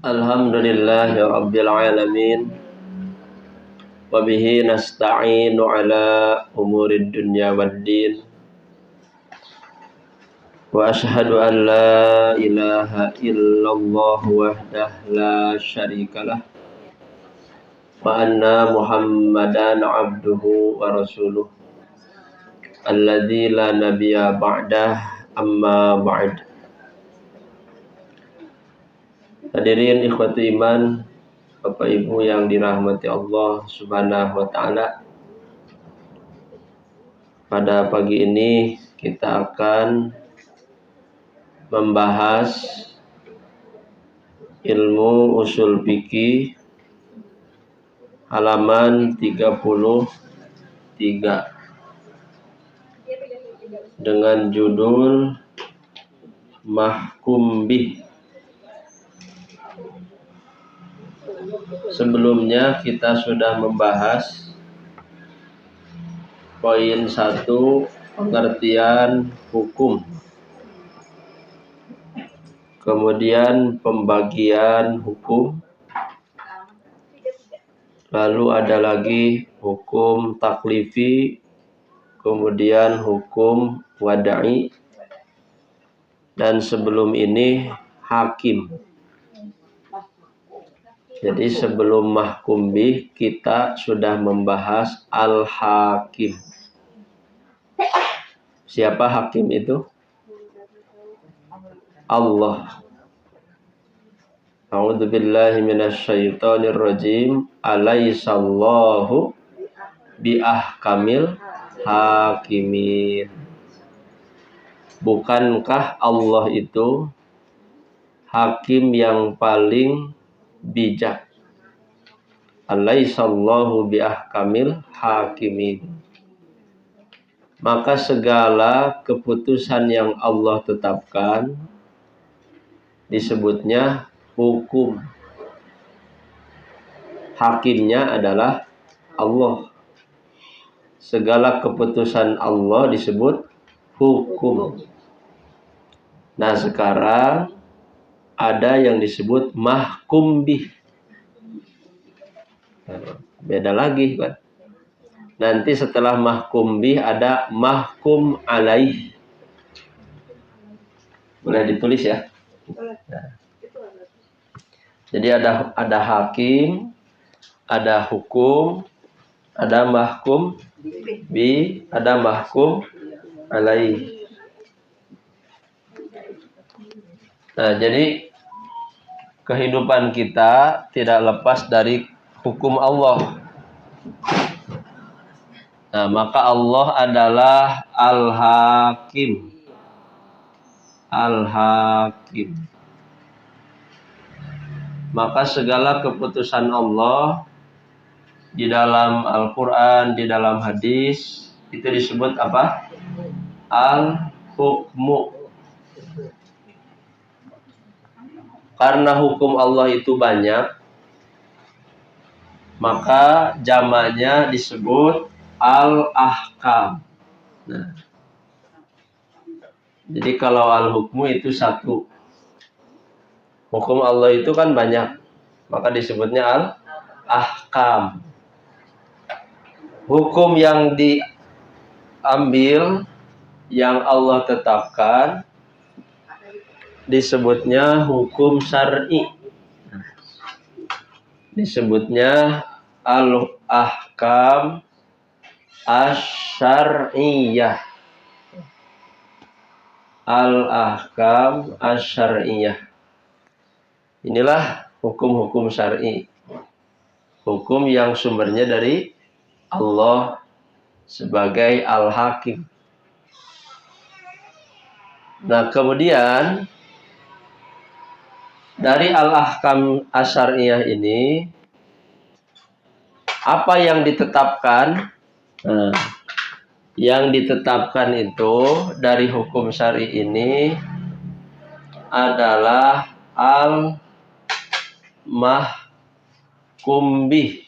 Alhamdulillahi Rabbil Alamin. Wabihi nasta'inu ala umurid dunya waddin. Wa ashhadu an la ilaha illallah wahdah la syarikalah. Wa anna Muhammadan abduhu wa rasuluh. Alladzi la nabiyya ba'dah, amma ba'd. Hadirin ikhwati iman, Bapak Ibu yang dirahmati Allah Subhanahu wa taala. Pada pagi ini kita akan membahas ilmu usul fikih halaman 33 dengan judul Mahkum Bih. Sebelumnya kita sudah membahas poin 1, pengertian hukum. Kemudian pembagian hukum. Lalu ada lagi hukum taklifi, kemudian hukum wada'i, dan sebelum ini hakim. Jadi sebelum mahkum bih kita sudah membahas al-hakim. Siapa hakim itu? Allah. A'udzu billahi minasyaitonir rajim. Alaihissallahu biahkamil hakimin. Bukankah Allah itu hakim yang paling bijak? Alaihissallahu biahkamil hakimin. Maka segala keputusan yang Allah tetapkan disebutnya hukum. Hakimnya adalah Allah. Segala keputusan Allah disebut hukum. Nah, sekarang ada yang disebut mahkum bih. Beda lagi kan. Nanti setelah mahkum bih ada mahkum alaih. Boleh ditulis ya. Nah. Jadi ada hakim, ada hukum, ada mahkum bih, ada mahkum alaih. Nah, jadi kehidupan kita tidak lepas dari hukum Allah. Nah, maka Allah adalah Al-Hakim. Al-Hakim. Maka segala keputusan Allah di dalam Al-Quran, di dalam hadis, itu disebut apa? Al-Hukmu. Karena hukum Allah itu banyak, maka jamaknya disebut al-ahkam. Nah, jadi kalau al-hukmu itu satu. Hukum Allah itu kan banyak, maka disebutnya al-ahkam. Hukum yang diambil, yang Allah tetapkan, disebutnya hukum syar'i. Disebutnya al-ahkam asy-syar'iyyah. Al-ahkam asy-syar'iyyah. Inilah hukum-hukum syar'i. Hukum yang sumbernya dari Allah sebagai al-hakim. Nah, kemudian dari al-ahkam asy-syar'iyyah ini apa yang ditetapkan? Nah, yang ditetapkan itu dari hukum syar'i ini adalah al-mahkum bih.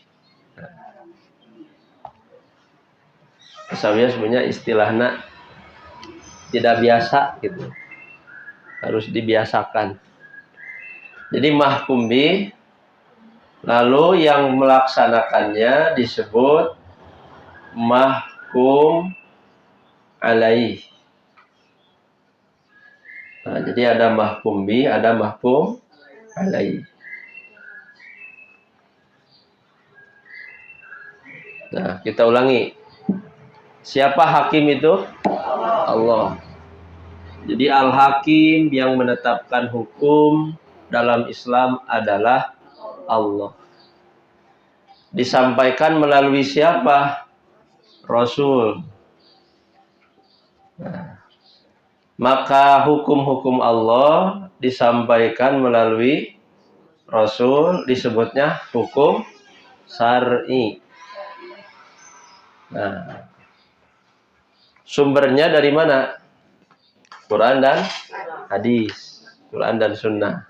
Saya sebenarnya istilahnya tidak biasa gitu. Harus dibiasakan. Jadi mahkum bih, lalu yang melaksanakannya disebut mahkum alaih. Nah, jadi ada mahkum bih, ada mahkum alaih. Nah, kita ulangi. Siapa hakim itu? Allah. Jadi al-hakim yang menetapkan hukum dalam Islam adalah Allah. Disampaikan melalui siapa? Rasul. Nah, maka hukum-hukum Allah disampaikan melalui Rasul, disebutnya hukum syar'i. Nah, sumbernya dari mana? Quran dan hadis, Quran dan sunnah.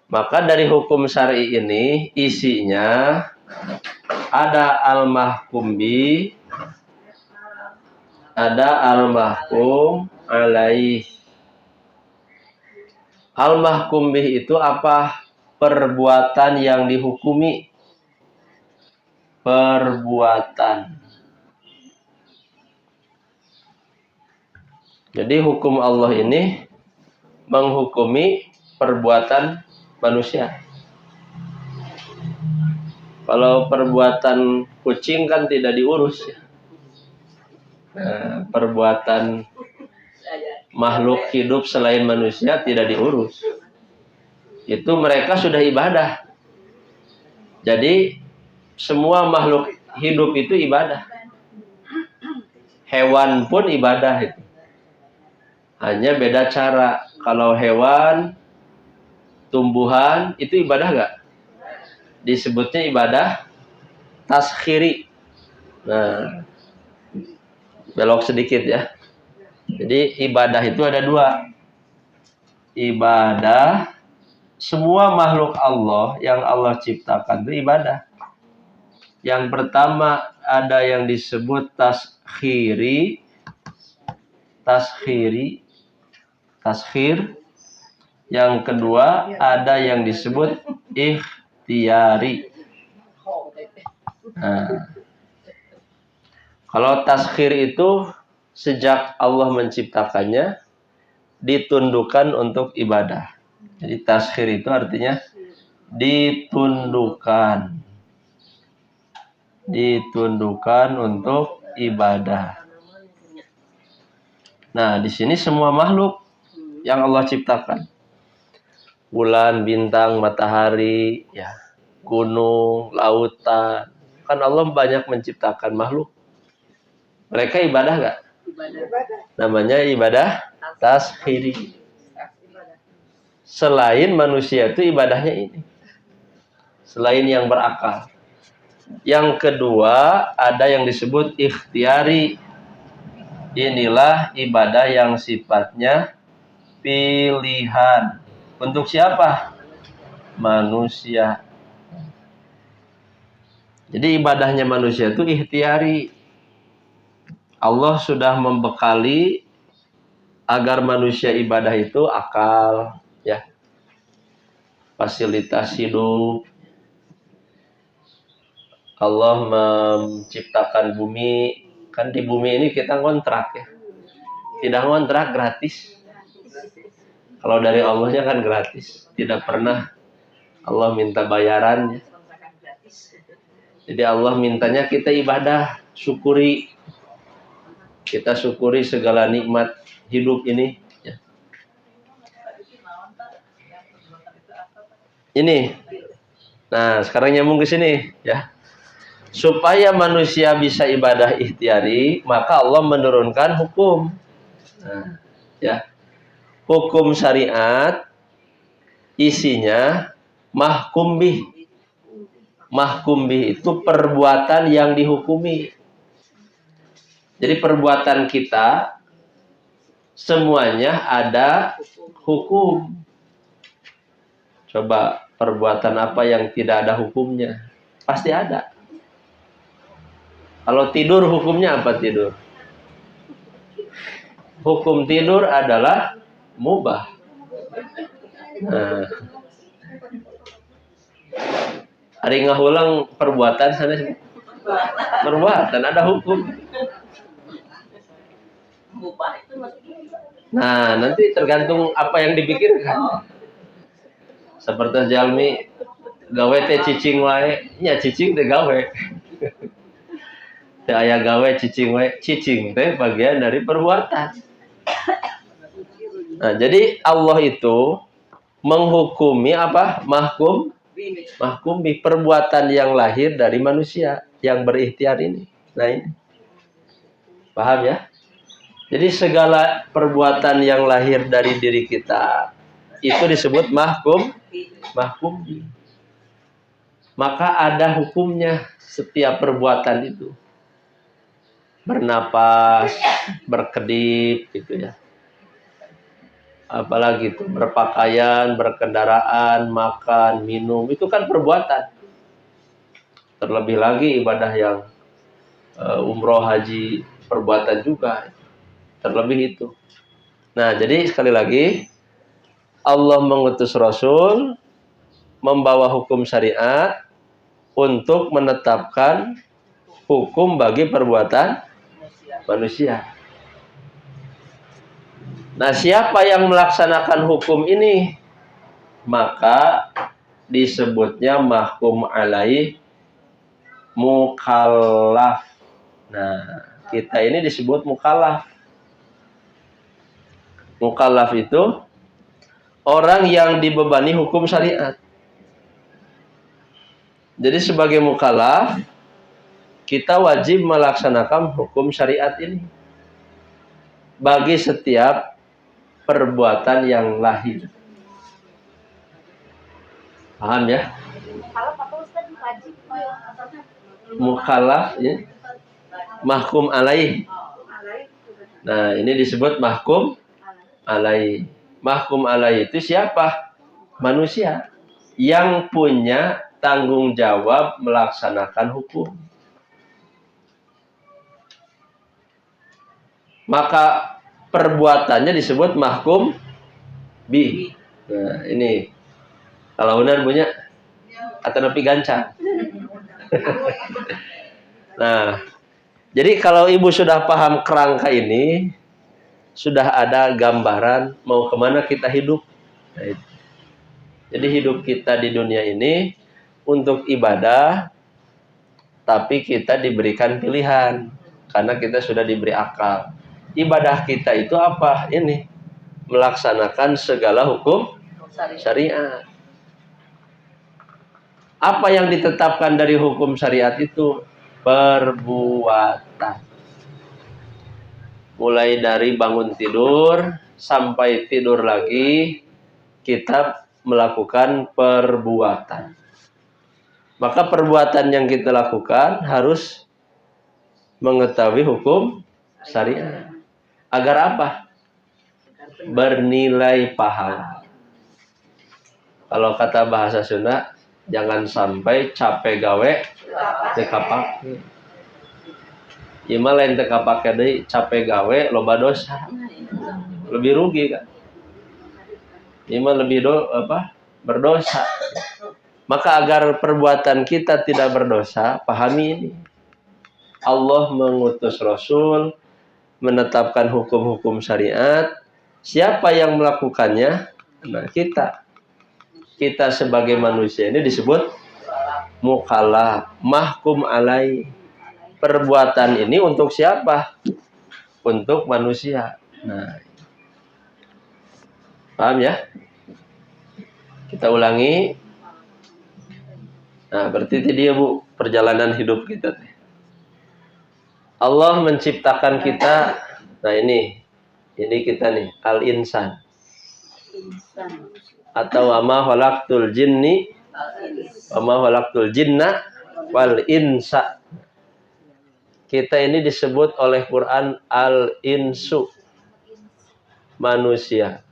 Maka dari hukum syar'i ini isinya ada al-mahkum bih, ada al-mahkum alaih. Al-mahkum bih itu apa? Perbuatan yang dihukumi. Perbuatan. Jadi hukum Allah ini menghukumi perbuatan manusia. Kalau perbuatan kucing kan tidak diurus ya. Nah, perbuatan makhluk hidup selain manusia tidak diurus. Itu mereka sudah ibadah. Jadi semua makhluk hidup itu ibadah. Hewan pun ibadah itu. Hanya beda cara. Kalau hewan, tumbuhan itu ibadah nggak? Disebutnya ibadah taskhiri. Nah, belok sedikit ya. Jadi ibadah itu ada dua. Ibadah semua makhluk Allah yang Allah ciptakan itu ibadah. Yang pertama ada yang disebut taskhiri. Taskhir. Yang kedua ada yang disebut ikhtiyari. Nah, kalau taskhir itu sejak Allah menciptakannya ditundukkan untuk ibadah. Jadi taskhir itu artinya ditundukkan untuk ibadah. Nah, di sini semua makhluk yang Allah ciptakan. Bulan, bintang, matahari, ya, gunung, lautan. Kan Allah banyak menciptakan makhluk. Mereka ibadah nggak? Ibadah. Namanya ibadah taskhiri. Selain manusia itu ibadahnya ini. Selain yang berakal. Yang kedua, ada yang disebut ikhtiyari. Inilah ibadah yang sifatnya pilihan. Untuk siapa? Manusia. Jadi ibadahnya manusia itu ikhtiyari. Allah sudah membekali agar manusia ibadah itu akal, ya. Fasilitas hidup. Allah menciptakan bumi. Kan di bumi ini kita ngontrak ya. Tidak ngontrak, gratis. Kalau dari Allahnya kan gratis. Tidak pernah Allah minta bayarannya. Jadi Allah mintanya kita ibadah, syukuri. Kita syukuri segala nikmat hidup ini. Ya. Ini. Nah, sekarang nyambung ke sini ya. Supaya manusia bisa ibadah ikhtiyari, maka Allah menurunkan hukum. Nah, ya. Hukum syariat isinya mahkum bih. Mahkum bih itu perbuatan yang dihukumi. Jadi perbuatan kita semuanya ada hukum. Coba perbuatan apa yang tidak ada hukumnya? Pasti ada. Kalau tidur hukumnya apa tidur? Hukum tidur adalah mubah. Nah, Ari ngahulang perbuatan sana perbuatan ada hukum. Nah, nanti tergantung apa yang dipikirkan. Seperti jalmi gawe teh cicing wae, nya cicing teh gawe. Teh aya gawe cicing wae, cicing teh bagian dari perbuatan. Nah, jadi Allah itu menghukumi apa? Mahkumi perbuatan yang lahir dari manusia yang berikhtiar ini. Nah, ini. Paham ya? Jadi segala perbuatan yang lahir dari diri kita itu disebut mahkum. Maka ada hukumnya setiap perbuatan itu. Bernapas, berkedip gitu ya. Apalagi itu berpakaian, berkendaraan, makan, minum, itu kan perbuatan. Terlebih lagi ibadah yang umroh, haji, perbuatan juga. Terlebih itu. Nah, jadi sekali lagi Allah mengutus Rasul membawa hukum syariat untuk menetapkan hukum bagi perbuatan manusia. Nah, siapa yang melaksanakan hukum ini maka disebutnya mahkum alaih mukallaf. Nah, kita ini disebut mukallaf. Mukallaf itu orang yang dibebani hukum syariat. Jadi sebagai mukallaf, kita wajib melaksanakan hukum syariat ini bagi setiap perbuatan yang lahir. Paham ya? Mukallaf ya. Mahkum alaih. Nah, ini disebut mahkum alaih. Mahkum alaih itu siapa? Manusia yang punya tanggung jawab melaksanakan hukum. Maka perbuatannya disebut mahkum bi. Nah, ini kalau benar punya atau nepi gancang. Nah, jadi kalau ibu sudah paham kerangka ini, sudah ada gambaran mau kemana kita hidup. Nah, jadi hidup kita di dunia ini untuk ibadah, tapi kita diberikan pilihan karena kita sudah diberi akal. Ibadah kita itu apa? Ini melaksanakan segala hukum syariat. Apa yang ditetapkan dari hukum syariat itu? Perbuatan. Mulai dari bangun tidur sampai tidur lagi, kita melakukan perbuatan. Maka perbuatan yang kita lakukan harus mengetahui hukum syariat. Agar apa? Bernilai pahala. Kalau kata bahasa Sunda, jangan sampai capek gawe teu kapake. Ieu mah lain teu kapake deui, capek gawe loba dosa. Lebih rugi kan? Ieu mah lebih berdosa. Maka agar perbuatan kita tidak berdosa, pahami ini. Allah mengutus Rasul menetapkan hukum-hukum syariat. Siapa yang melakukannya? Nah, kita. Kita sebagai manusia ini disebut mukallaf, mahkum alai. Perbuatan ini untuk siapa? Untuk manusia. Nah, paham ya? Kita ulangi. Nah, berarti itu dia Bu, perjalanan hidup kita. Allah menciptakan kita. Nah, ini kita nih, al-insan. Atau wama khalaqtul jinni wama khalaqtul jinna wal insa. Kita ini disebut oleh Quran al-insu, manusia.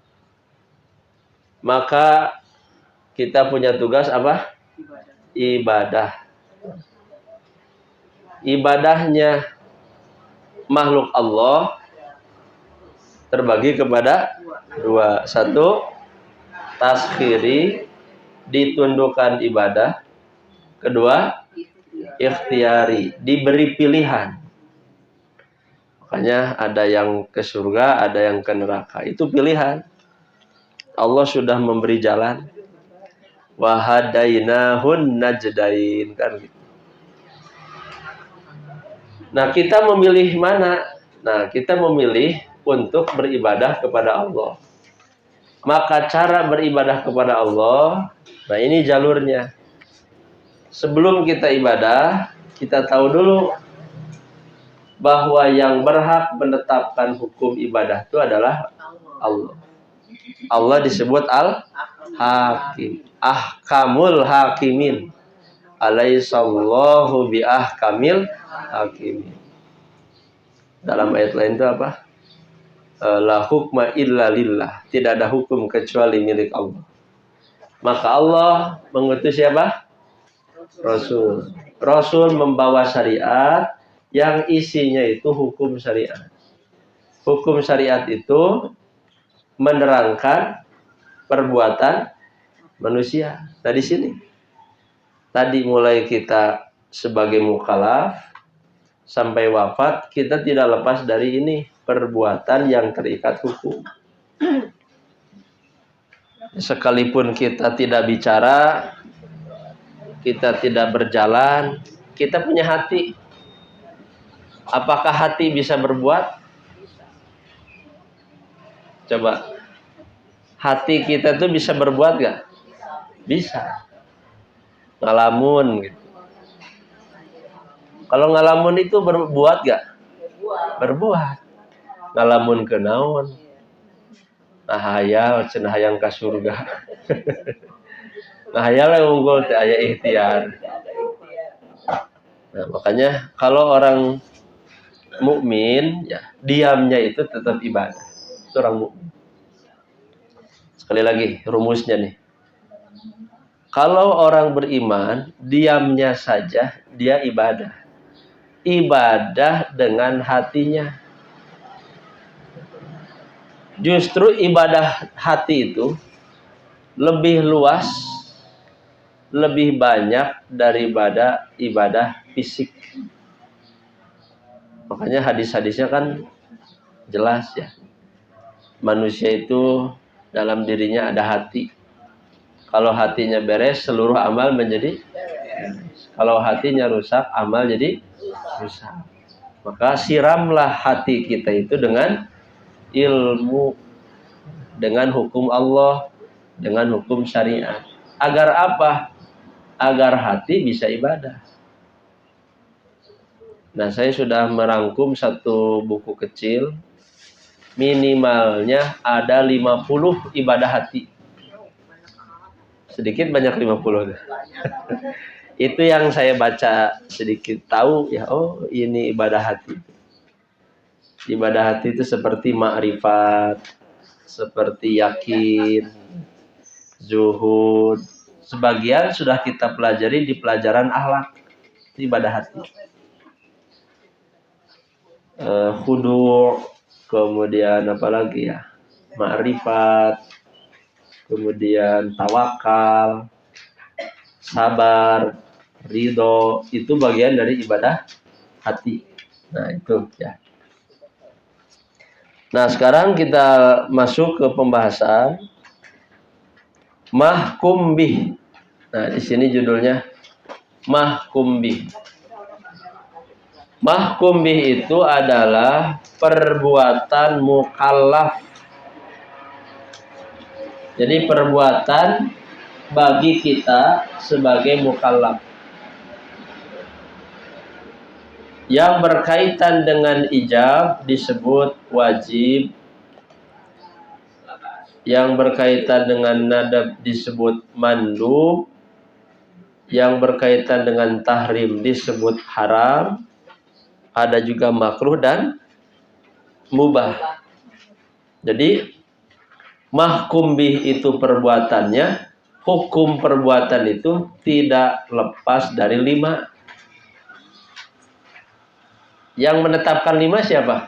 Maka kita punya tugas apa? Ibadah. Ibadahnya makhluk Allah terbagi kepada dua. Satu, taskhiri, ditundukkan ibadah. Kedua, ikhtiari, diberi pilihan. Makanya ada yang ke surga, ada yang ke neraka. Itu pilihan. Allah sudah memberi jalan. Wa hadainahun najdain, kan gitu. Nah, kita memilih mana? Nah, kita memilih untuk beribadah kepada Allah. Maka cara beribadah kepada Allah, nah ini jalurnya. Sebelum kita ibadah, kita tahu dulu bahwa yang berhak menetapkan hukum ibadah itu adalah Allah. Allah disebut Al-Hakim. Ahkamul Hakimin. Alaihissallahu bi ahkamil hakimin. Dalam ayat lain itu apa? La hukma illa lillah. Tidak ada hukum kecuali milik Allah. Maka Allah mengutus siapa? Rasul. Rasul membawa syariat yang isinya itu hukum syariat. Hukum syariat itu menerangkan perbuatan manusia. Nah, di sini tadi mulai kita sebagai mukallaf sampai wafat, kita tidak lepas dari ini, perbuatan yang terikat hukum. Sekalipun kita tidak bicara, kita tidak berjalan, kita punya hati. Apakah hati bisa berbuat? Coba. Hati kita tuh bisa berbuat gak? Bisa. Ngalamun gitu. Kalau ngalamun itu berbuat gak? Berbuat. Ngalamun ke naon? Nah hayal cenah hayang ka surga. Nah hayal yang unggul teh aya ikhtiar. Nah, makanya kalau orang mukmin ya diamnya itu tetap ibadah. Itu orang mukmin. Sekali lagi rumusnya nih. Kalau orang beriman, diamnya saja dia ibadah. Ibadah dengan hatinya. Justru ibadah hati itu lebih luas, lebih banyak daripada ibadah fisik. Makanya hadis-hadisnya kan jelas ya. Manusia itu dalam dirinya ada hati. Kalau hatinya beres, seluruh amal menjadi beres. Kalau hatinya rusak, amal jadi rusak. Maka siramlah hati kita itu dengan ilmu, dengan hukum Allah, dengan hukum syariat. Agar apa? Agar hati bisa ibadah. Nah, saya sudah merangkum satu buku kecil. Minimalnya ada 50 ibadah hati. Sedikit banyak 50. Itu yang saya baca sedikit tahu ya, oh ini ibadah hati. Ibadah hati itu seperti ma'rifat, seperti yakin, zuhud. Sebagian sudah kita pelajari di pelajaran akhlak. Itu ibadah hati. Khudu', kemudian apa lagi ya? Ma'rifat, kemudian tawakal, sabar, ridho, itu bagian dari ibadah hati. Nah itu ya. Nah sekarang kita masuk ke pembahasan mahkum bih. Nah di sini judulnya mahkum bih. Mahkum bih itu adalah perbuatan mukallaf. Jadi perbuatan bagi kita sebagai mukallaf yang berkaitan dengan ijab disebut wajib, yang berkaitan dengan nadab disebut mandub, yang berkaitan dengan tahrim disebut haram, ada juga makruh dan mubah. Jadi mahkum bih itu perbuatannya, hukum perbuatan itu tidak lepas dari 5. Yang menetapkan 5 siapa?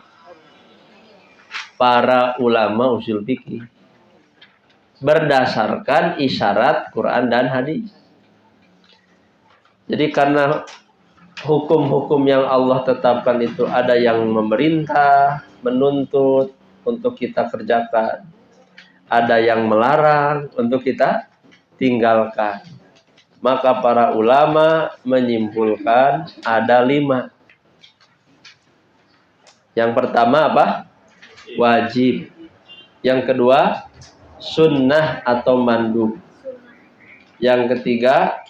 Para ulama usul fikih. berdasarkan isyarat Quran dan hadis. Jadi karena hukum-hukum yang Allah tetapkan itu ada yang memerintah, menuntut untuk kita kerjakan, ada yang melarang untuk kita tinggalkan. Maka para ulama menyimpulkan ada 5. Yang pertama apa? Wajib. Yang kedua, sunnah atau mandub. Yang ketiga,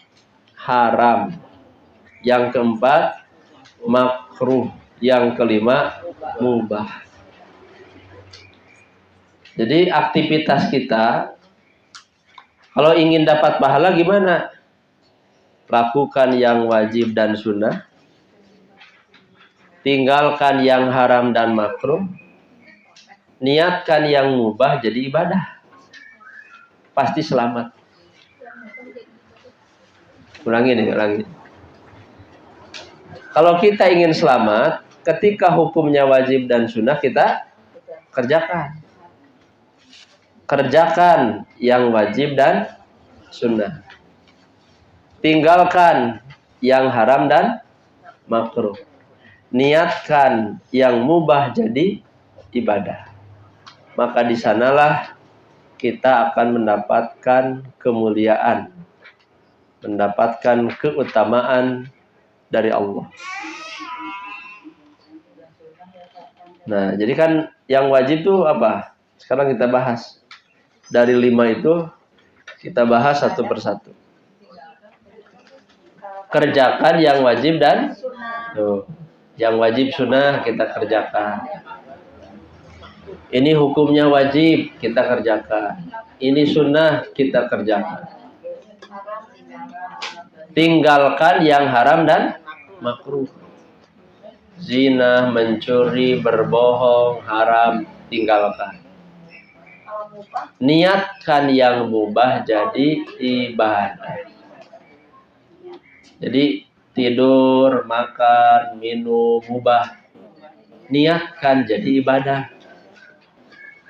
haram. Yang keempat, makruh. Yang kelima, mubah. Jadi aktivitas kita, kalau ingin dapat pahala gimana? Lakukan yang wajib dan sunnah. Tinggalkan yang haram dan makruh. Niatkan yang mubah jadi ibadah. Pasti selamat. Ulangi. Kalau kita ingin selamat, ketika hukumnya wajib dan sunnah kita kerjakan. Kerjakan yang wajib dan sunnah. Tinggalkan yang haram dan makruh. Niatkan yang mubah jadi ibadah. Maka di sanalah kita akan mendapatkan kemuliaan, mendapatkan keutamaan dari Allah. Nah, jadi kan yang wajib itu apa? Sekarang kita bahas. Dari 5 itu kita bahas satu persatu. Kerjakan yang wajib dan yang wajib sunnah kita kerjakan. Ini hukumnya wajib kita kerjakan. Ini sunnah kita kerjakan. Tinggalkan yang haram dan makruh. Zina, mencuri, berbohong, haram, tinggalkan. Niatkan yang mubah jadi ibadah. Jadi tidur, makan, minum, mubah. Niatkan jadi ibadah.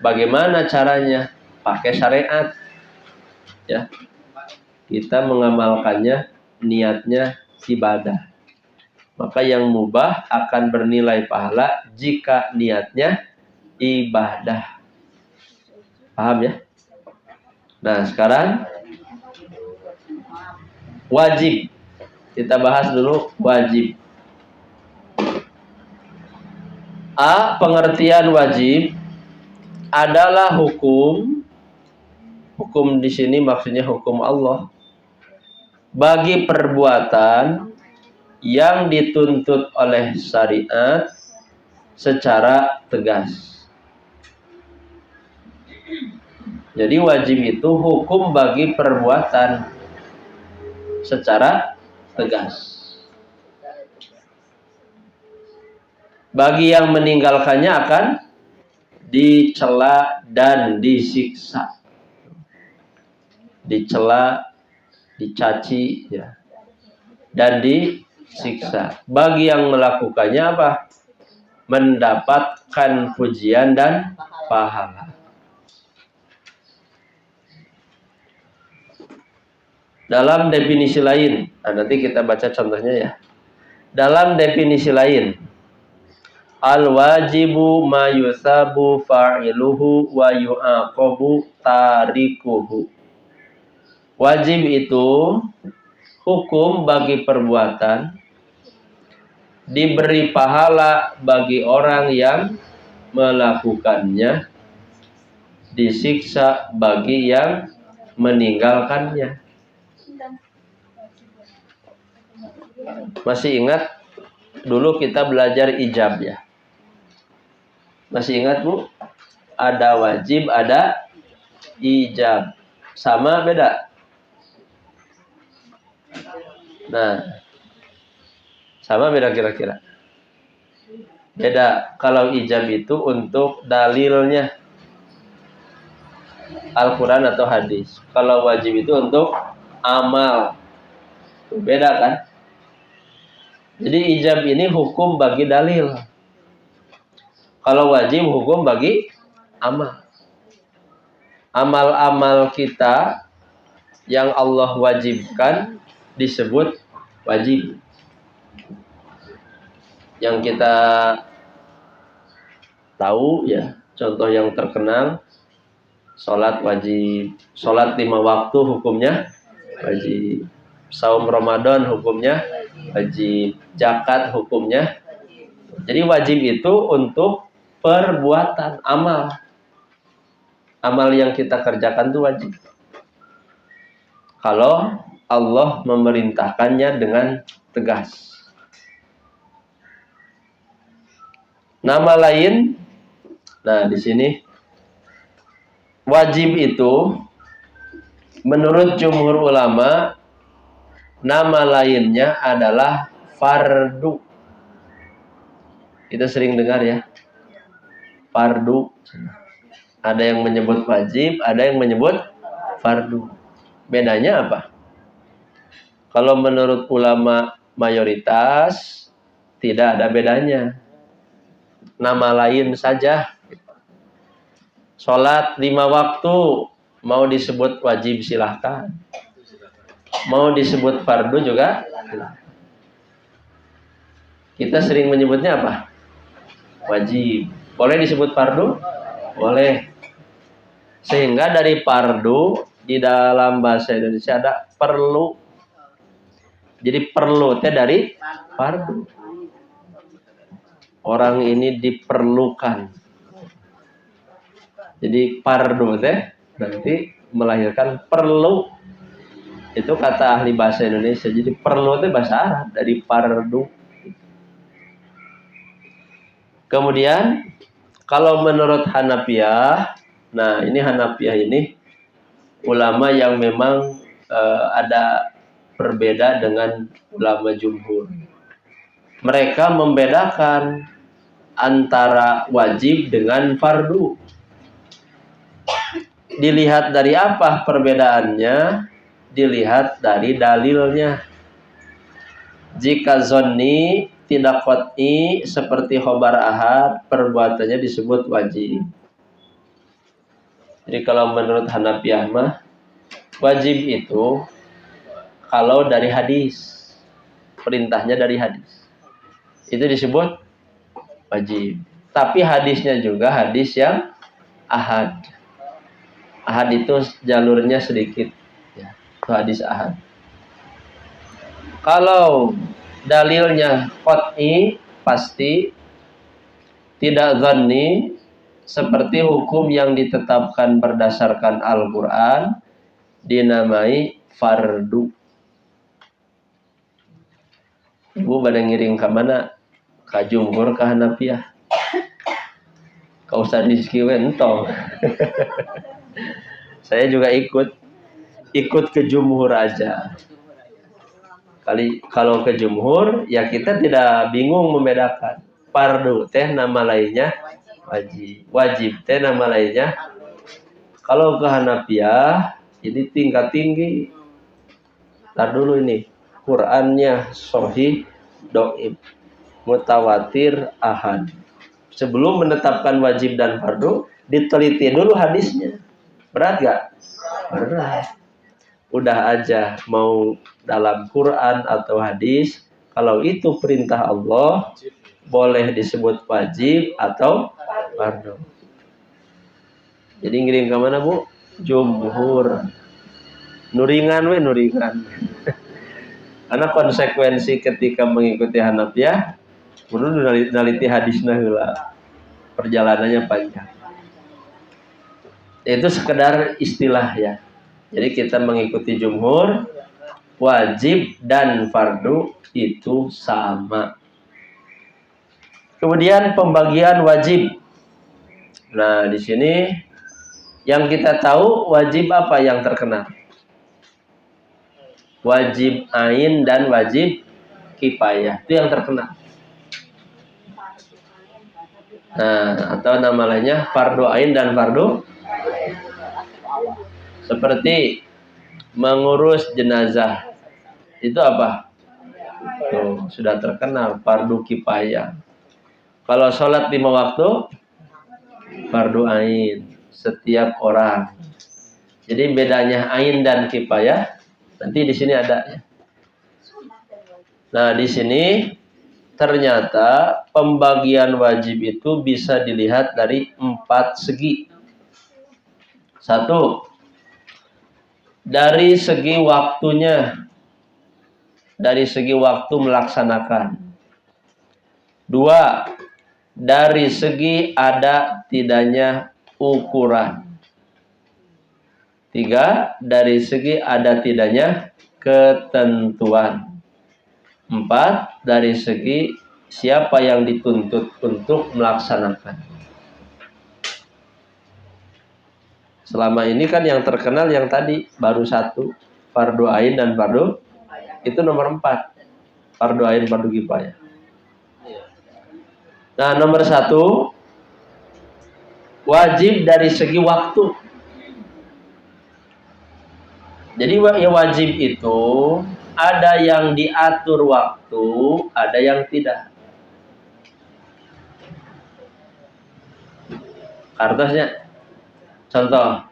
Bagaimana caranya? Pakai syariat. Ya. Kita mengamalkannya, niatnya ibadah. Maka yang mubah akan bernilai pahala jika niatnya ibadah. Paham ya? Nah, sekarang wajib. Kita bahas dulu wajib. A. Pengertian wajib adalah hukum. Hukum di sini maksudnya hukum Allah. Bagi perbuatan yang dituntut oleh syariat secara tegas. Jadi wajib itu hukum bagi perbuatan secara tegas. Bagi yang meninggalkannya akan dicela dan disiksa. Dicela, dicaci, ya, dan disiksa. Bagi yang melakukannya apa? Mendapatkan pujian dan pahala. Dalam definisi lain, nanti kita baca contohnya ya. Dalam definisi lain, al-wajibu ma yusabu fa'iluhu wa yu'aqabu tarikuhu. Wajib itu hukum bagi perbuatan, diberi pahala bagi orang yang melakukannya, disiksa bagi yang meninggalkannya. Masih ingat dulu kita belajar ijab ya? Masih ingat Bu? Ada wajib, ada ijab. Sama beda? Nah, sama beda kira-kira? Beda. Kalau ijab itu untuk dalilnya Al-Quran atau hadis. Kalau wajib itu untuk amal. Beda kan? Jadi ijab ini hukum bagi dalil. Kalau wajib hukum bagi amal. amal-amal kita yang Allah wajibkan disebut wajib. Yang kita tahu ya, contoh yang terkenal, sholat wajib, sholat 5 waktu hukumnya wajib, saum Ramadan hukumnya wajib, zakat hukumnya. Jadi wajib itu untuk perbuatan, amal. Amal yang kita kerjakan itu wajib. Kalau Allah memerintahkannya dengan tegas. Nama lain, nah di sini wajib itu menurut jumhur ulama nama lainnya adalah fardu. Kita sering dengar ya, fardu. Ada yang menyebut wajib, ada yang menyebut fardu. Bedanya apa? Kalau menurut ulama mayoritas tidak ada bedanya. Nama lain saja. Sholat 5 waktu mau disebut wajib silahkan. Mau disebut fardu juga silahkan. Kita sering menyebutnya apa? Wajib. Boleh disebut fardu? Boleh. Sehingga dari fardu di dalam bahasa Indonesia ada perlu. Jadi perlu teh dari fardu. Orang ini diperlukan. Jadi fardu teh berarti melahirkan perlu. Itu kata ahli bahasa Indonesia. Jadi perlu itu bahasa Arab dari fardu. Kemudian kalau menurut Hanafiyah, nah ini Hanafiyah ini ulama yang memang ada berbeda dengan ulama jumhur. Mereka membedakan antara wajib dengan fardu. Dilihat dari apa perbedaannya? Dilihat dari dalilnya. Jika zonni tidak qat'i seperti khobar ahad, perbuatannya disebut wajib. Jadi kalau menurut Hanafiyah mah, wajib itu kalau dari hadis, perintahnya dari hadis, itu disebut wajib. Tapi hadisnya juga hadis yang ahad. Ahad itu jalurnya sedikit, ya, itu hadis ahad. Kalau dalilnya qat'i pasti, tidak zanni, seperti hukum yang ditetapkan berdasarkan Al-Quran dinamai fardu. Ibu pada ngiring ke mana? Ke jumhur, ke Hanafiyah? Kau usah diskiwentong. Saya juga ikut ke jumhur aja. Kalau ke jumhur, ya kita tidak bingung membedakan. Fardu teh nama lainnya wajib. Wajib teh nama lainnya. Kalau ke Hanafiyah, ini tingkat tinggi. Ntar dulu ini, Qur'annya sahih, doib, mutawatir, ahad. Sebelum menetapkan wajib dan fardu, diteliti dulu hadisnya. Berat gak? Berat. Udah aja mau dalam Quran atau hadis, kalau itu perintah Allah boleh disebut wajib atau fardu. Jadi ngirim ke mana, Bu? Jumhur. Nuringan. Karena konsekuensi ketika mengikuti Hanafiyah, kudu naliti hadisna heula. Perjalanannya panjang. Itu sekedar istilah ya. Jadi kita mengikuti jumhur, wajib dan fardu itu sama. Kemudian pembagian wajib. Nah, di sini yang kita tahu wajib apa yang terkenal? Wajib ain dan wajib kifayah. Itu yang terkenal. Nah, atau nama lainnya fardu ain dan fardu. Seperti mengurus jenazah. Itu apa? Tuh, sudah terkenal fardu kifayah. Kalau sholat 5 waktu, fardu ain setiap orang. Jadi bedanya ain dan kifayah nanti di sini ada ya. Nah, di sini ternyata pembagian wajib itu bisa dilihat dari 4 segi. 1, dari segi waktunya, dari segi waktu melaksanakan. 2, dari segi ada tidaknya ukuran. 3, dari segi ada tidaknya ketentuan. 4, dari segi siapa yang dituntut untuk melaksanakan. Selama ini kan yang terkenal yang tadi baru 1, fardu ain dan fardu, itu nomor 4, fardu ain fardu kifayah. Nah, nomor 1, wajib dari segi waktu. Jadi ya wajib itu ada yang diatur waktu, ada yang tidak. Artinya, contoh,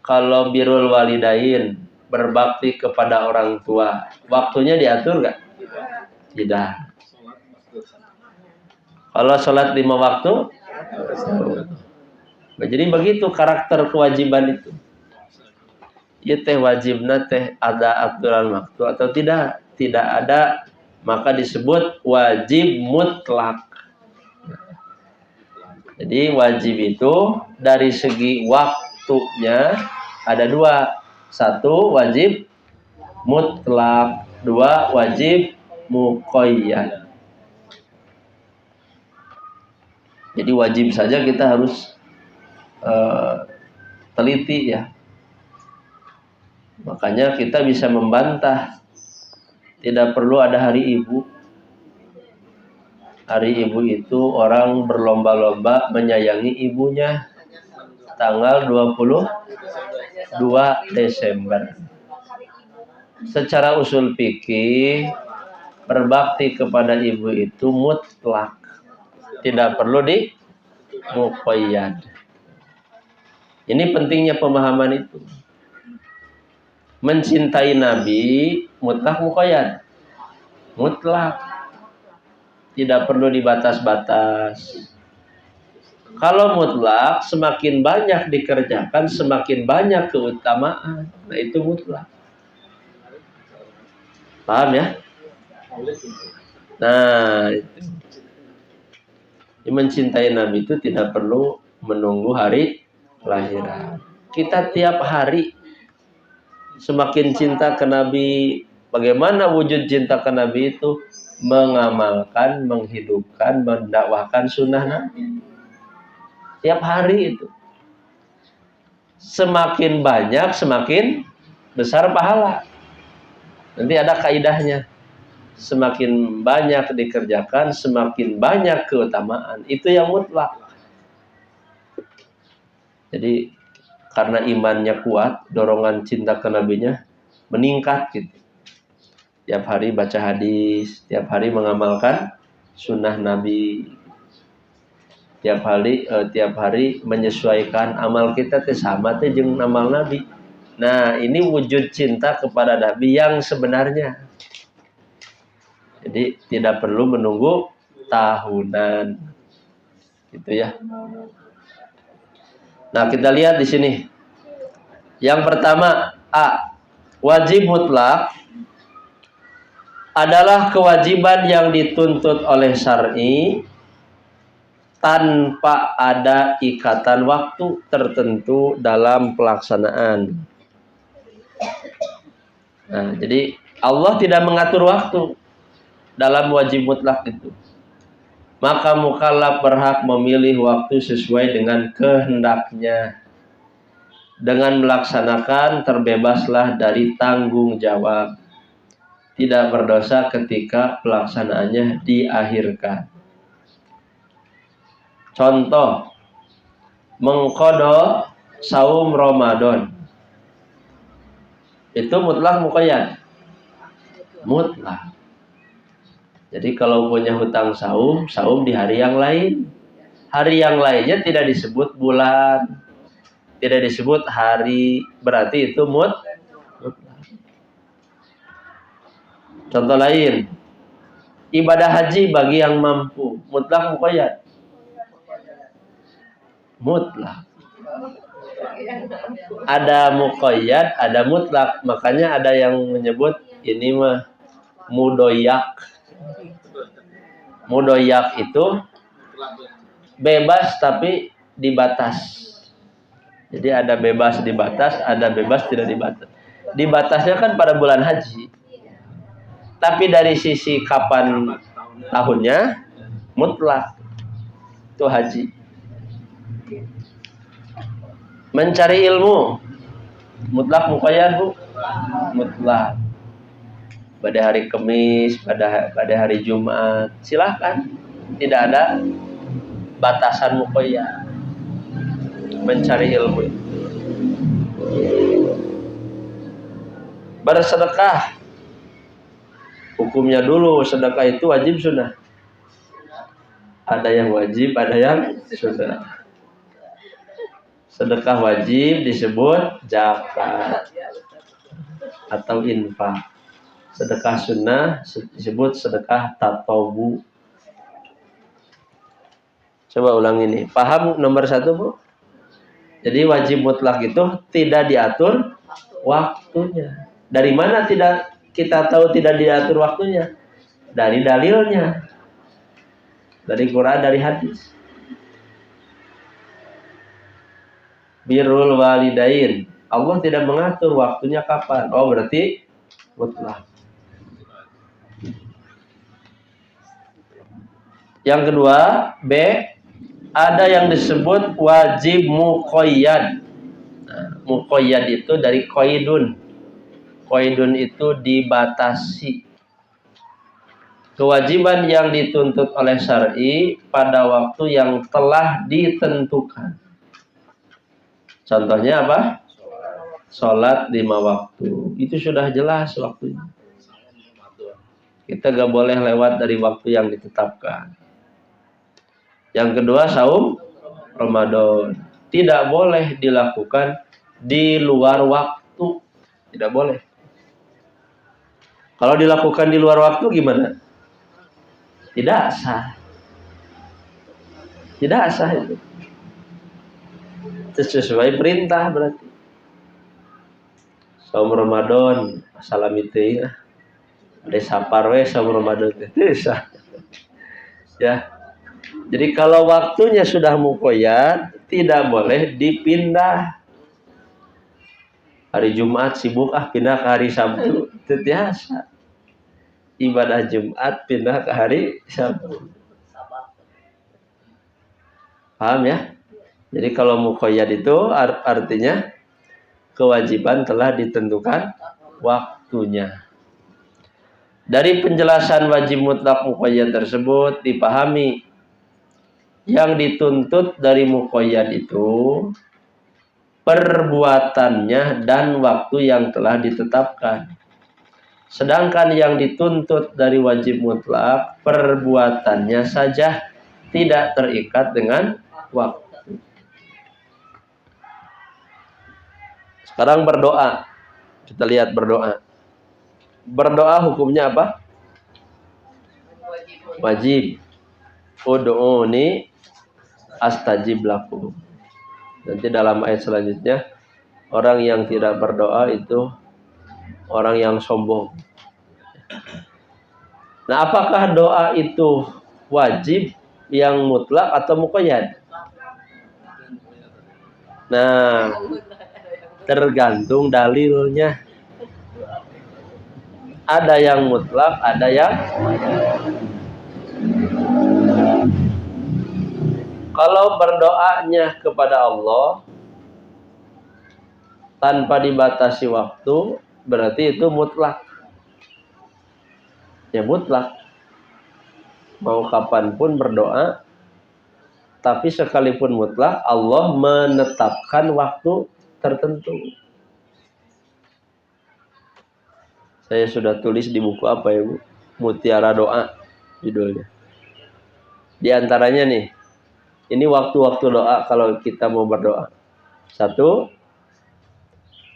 kalau birrul walidain, berbakti kepada orang tua, waktunya diatur nggak? Tidak. Kalau sholat 5 waktu, jadi begitu karakter kewajiban itu. Ya teh wajibna teh ada aturan waktu atau tidak? Tidak ada, maka disebut wajib mutlak. Jadi wajib itu dari segi waktunya ada 2. 1, wajib mutlak. 2, wajib muqayyad. Jadi wajib saja kita harus teliti ya. Makanya kita bisa membantah. Tidak perlu ada hari ibu. Hari ibu itu orang berlomba-lomba menyayangi ibunya. Tanggal 22 Desember. Secara usul fikih, berbakti kepada ibu itu mutlak. Tidak perlu di muqayyad. Ini pentingnya pemahaman itu. Mencintai Nabi mutlak muqayyad. Mutlak. Tidak perlu dibatas-batas. Kalau mutlak semakin banyak dikerjakan semakin banyak keutamaan. Nah, itu mutlak. Paham ya? Nah, itu. Mencintai Nabi itu tidak perlu menunggu hari kelahiran. Kita tiap hari semakin cinta ke Nabi. Bagaimana wujud cinta ke Nabi itu? Mengamalkan, menghidupkan, mendakwahkan sunnah Nabi. Tiap hari itu. Semakin banyak, semakin besar pahala. Nanti ada kaidahnya. Semakin banyak dikerjakan, semakin banyak keutamaan. Itu yang mutlak. Jadi karena imannya kuat, dorongan cinta ke nabinya meningkat gitu. Tiap hari baca hadis, tiap hari mengamalkan sunnah Nabi. Tiap hari menyesuaikan amal kita teh sama teh jeung amal Nabi. Nah, ini wujud cinta kepada Nabi yang sebenarnya. Jadi tidak perlu menunggu tahunan. Gitu ya. Nah, kita lihat di sini. Yang pertama, A. Wajib mutlak adalah kewajiban yang dituntut oleh syar'i tanpa ada ikatan waktu tertentu dalam pelaksanaan. Nah, jadi Allah tidak mengatur waktu dalam wajib mutlak itu. Maka mukallaf berhak memilih waktu sesuai dengan kehendaknya. Dengan melaksanakan terbebaslah dari tanggung jawab. Tidak berdosa ketika pelaksanaannya diakhirkan. Contoh, mengqadha saum Ramadan. Itu mutlak muqayyad? Mutlak. Jadi kalau punya hutang saum, saum di hari yang lain. Hari yang lainnya tidak disebut bulan. tidak disebut hari, berarti itu mutlak. Contoh lain, ibadah haji bagi yang mampu, mutlak muqayyad? Mutlak. Ada muqayyad, ada mutlak. Makanya ada yang menyebut ini mah mudoyak. Mudoyak itu bebas tapi dibatas. Jadi ada bebas dibatas, ada bebas tidak dibatas. Dibatasnya kan pada bulan haji. Tapi dari sisi kapan tahunnya, mutlak. Itu haji. Mencari ilmu, mutlak muqayyad, Bu? Mutlak. Pada hari Kamis, pada hari Jumat, silahkan. Tidak ada batasan muqayyad. Mencari ilmu. Bersedekah, hukumnya dulu, sedekah itu wajib sunnah. Ada yang wajib, ada yang sunnah. Sedekah wajib disebut zakat atau infak. Sedekah sunnah disebut sedekah tatobu. Coba ulang ini. Paham nomor 1, Bu? Jadi wajib mutlak itu tidak diatur waktunya. Dari mana tidak kita tahu tidak diatur waktunya? Dari dalilnya. Dari Quran, dari hadis. Birrul walidain. Allah tidak mengatur waktunya kapan. Oh, berarti mutlak. Yang kedua, B, ada yang disebut wajib muqayyad. Nah, muqayyad itu dari qaidun. Qaidun itu dibatasi. Kewajiban yang dituntut oleh syar'i pada waktu yang telah ditentukan. Contohnya apa? Sholat 5 waktu. Itu sudah jelas waktunya. Kita gak boleh lewat dari waktu yang ditetapkan. Yang kedua, saum Ramadan. Tidak boleh dilakukan di luar waktu. Tidak boleh. Kalau dilakukan di luar waktu gimana? Tidak sah. Tidak sah itu. Sesuai perintah berarti. Saum Ramadan, salam itu ya. Ada sapar we saum Ramadan itu sah. Ya. Jadi kalau waktunya sudah muqayyad, tidak boleh dipindah. Hari Jumat sibuk pindah ke hari Sabtu, itu biasa. Ibadah Jumat pindah ke hari Sabtu. Paham ya? Jadi kalau muqayyad itu artinya kewajiban telah ditentukan waktunya. Dari penjelasan wajib mutlak muqayyad tersebut dipahami yang dituntut dari muqayyad itu perbuatannya dan waktu yang telah ditetapkan. Sedangkan yang dituntut dari wajib mutlak perbuatannya saja, tidak terikat dengan waktu. Sekarang berdoa. Kita lihat berdoa. Berdoa hukumnya apa? Wajib. Ud'uni astajib lakum. Nanti dalam ayat selanjutnya, orang yang tidak berdoa itu orang yang sombong. Nah, apakah doa itu wajib yang mutlak atau muqayyad? Nah, tergantung dalilnya. Ada yang mutlak, ada yang kalau berdoanya kepada Allah tanpa dibatasi waktu, berarti itu mutlak. Ya mutlak. Mau kapanpun berdoa, tapi sekalipun mutlak, Allah menetapkan waktu tertentu. Saya sudah tulis di buku apa ya, Bu? Mutiara Doa judulnya. Di antaranya nih, ini waktu-waktu doa kalau kita mau berdoa. Satu,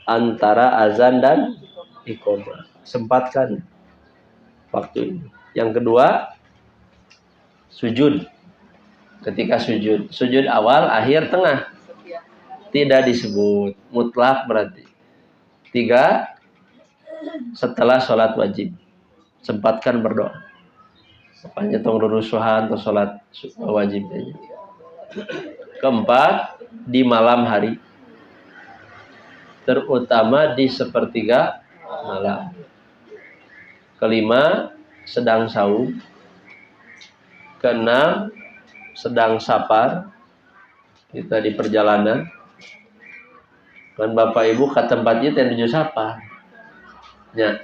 antara azan dan iqamah. Sempatkan waktu ini. Yang kedua, sujud. Ketika sujud. Sujud awal, akhir, tengah. Tidak disebut. Mutlak berarti. 3, setelah sholat wajib. Sempatkan berdoa. Makanya tong rurusuhan atau sholat wajib. Keempat, di malam hari. Terutama di sepertiga malam. Kelima, sedang saum. Keenam, sedang safar. Kita di perjalanan. Kan Bapak Ibu ke tempatnya menuju safar. Ya.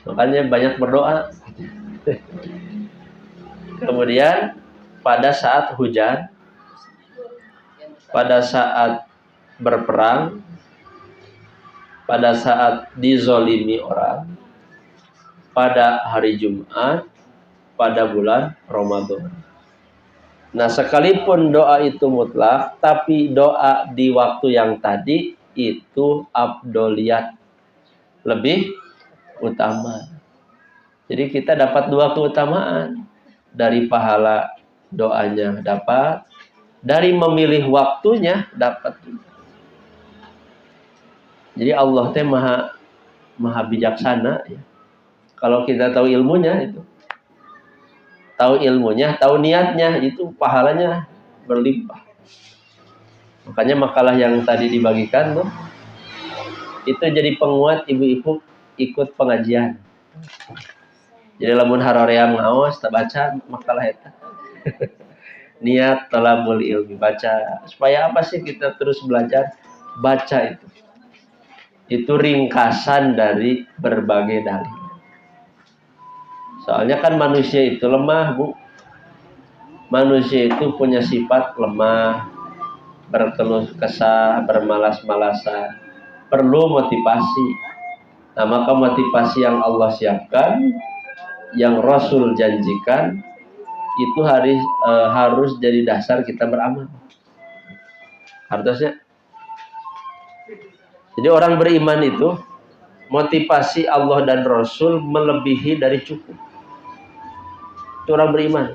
Makanya banyak berdoa. Kemudian pada saat hujan, pada saat berperang, pada saat dizolimi orang, pada hari Jumat, pada bulan Ramadan. Nah, sekalipun doa itu mutlak, tapi doa di waktu yang tadi itu afdoliyat, lebih utama. Jadi kita dapat 2 keutamaan. Dari pahala doanya dapat, dari memilih waktunya dapat. Jadi Allah teh maha bijaksana ya. Kalau kita tahu ilmunya itu. Tahu ilmunya, tahu niatnya, itu pahalanya berlimpah. Makanya makalah yang tadi dibagikan tuh, itu jadi penguat ibu-ibu ikut pengajian. Jadi lamun haroream ngaos tak baca makalah eta. Niat talabul ilmi, baca. Supaya apa sih kita terus belajar? Baca itu. Itu ringkasan dari berbagai dalil. Soalnya kan manusia itu lemah, Bu. Manusia itu punya sifat lemah, berkeluh kesah, bermalas-malasan. Perlu motivasi. Nah, maka motivasi yang Allah siapkan, yang Rasul janjikan, itu harus jadi dasar kita beramal. Harusnya. Jadi orang beriman itu motivasi Allah dan Rasul melebihi dari cukup. Itu orang beriman.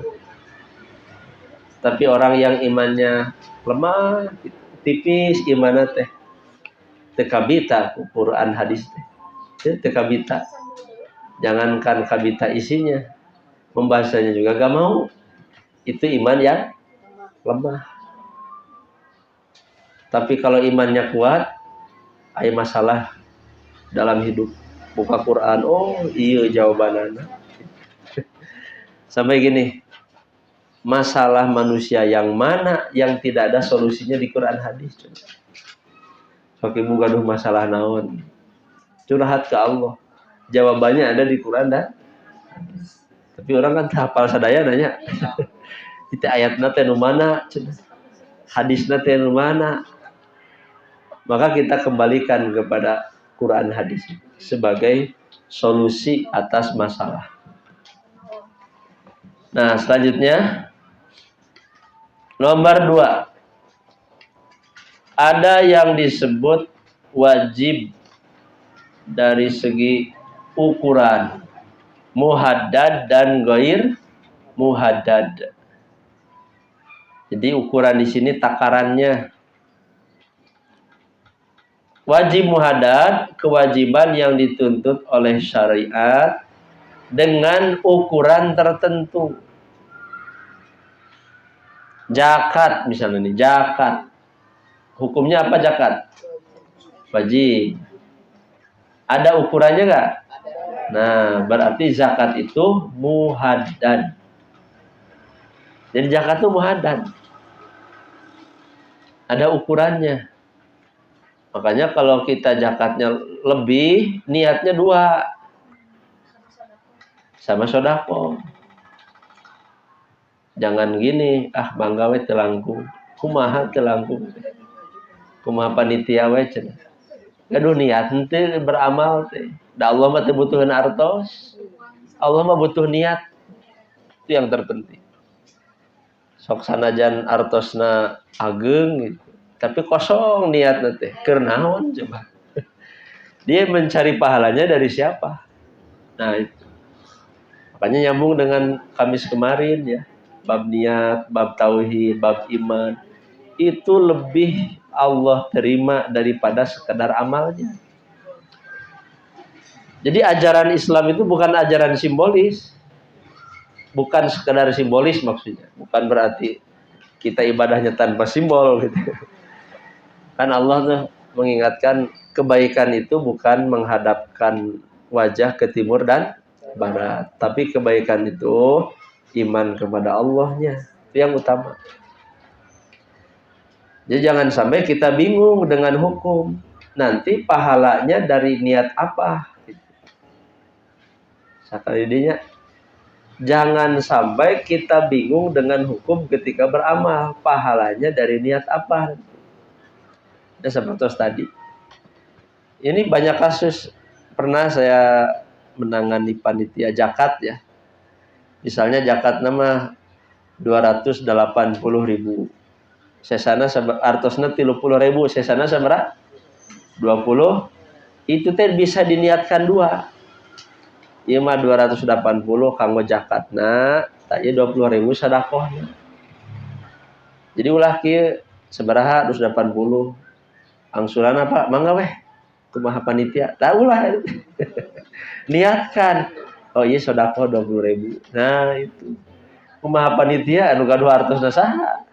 Tapi orang yang imannya lemah, tipis imannya teh, tekabita Quran hadis teh, tekabita. Jangankan kabita isinya, membahasanya juga gak mau. Itu iman yang lemah. Tapi kalau imannya kuat, ada masalah dalam hidup. Buka Quran, oh iya jawabannya. Sampai gini, masalah manusia yang mana yang tidak ada solusinya di Quran hadis. Oke, gaduh masalah naon. Curhat ke Allah. Jawabannya ada di Quran dan tapi orang kan hafal sadaya nanya. Itu ayatna teh nu mana? Hadisna teh nu mana? Maka kita kembalikan kepada Quran hadis sebagai solusi atas masalah. Nah, selanjutnya nomor 2. Ada yang disebut wajib dari segi ukuran muhaddad dan ghair muhaddad. Jadi ukuran di sini takarannya. Wajib muhaddad, kewajiban yang dituntut oleh syariat dengan ukuran tertentu. Zakat misalnya nih, zakat. Hukumnya apa zakat? Wajib. Ada ukurannya enggak? Nah, berarti zakat itu muhaddad. Jadi zakat itu muhaddad. Ada ukurannya. Makanya kalau kita zakatnya lebih, niatnya 2. Sama sodako. Jangan gini, bangga we telangkung. Kumaha telangkung. Kumaha panitia we cenah. Gaduh niat henteu beramal teh. Da Allah mah teu butuheun artos. Allah mah butuh niat. Itu yang terpenting. Sok sanajan artosna ageng gitu. Tapi kosong niat nanti. Kernaon coba. Dia mencari pahalanya dari siapa? Nah itu. Makanya nyambung dengan Kamis kemarin ya. Bab niat, bab tauhid, bab iman. Itu lebih Allah terima daripada sekedar amalnya. Jadi ajaran Islam itu bukan ajaran simbolis. Bukan sekedar simbolis maksudnya. Bukan berarti kita ibadahnya tanpa simbol gitu. Kan Allah tuh mengingatkan kebaikan itu bukan menghadapkan wajah ke timur dan barat, tapi kebaikan itu iman kepada Allahnya, itu yang utama. Jadi jangan sampai kita bingung dengan hukum, nanti pahalanya dari niat apa? Sakalidinya jangan sampai kita bingung dengan hukum ketika beramal, pahalanya dari niat apa? Ada seperti tadi. Ini banyak kasus pernah saya menangani panitia zakat ya. Misalnya zakat nama 280.000. Sesana artosna 30.000, sesana sabaraha? 20. Itu teh bisa diniatkan dua. Ieu mah 280 kanggo zakatna, tah ieu 20.000 sedekahna. Jadi ulah kieu sabaraha 280. Angsuran apa? Mangga weh. Kumaha panitia? Tahu lah. Niatkan. Oh iya sedekah 20.000. Nah itu. Kumaha panitia anu gaduh artosna saha?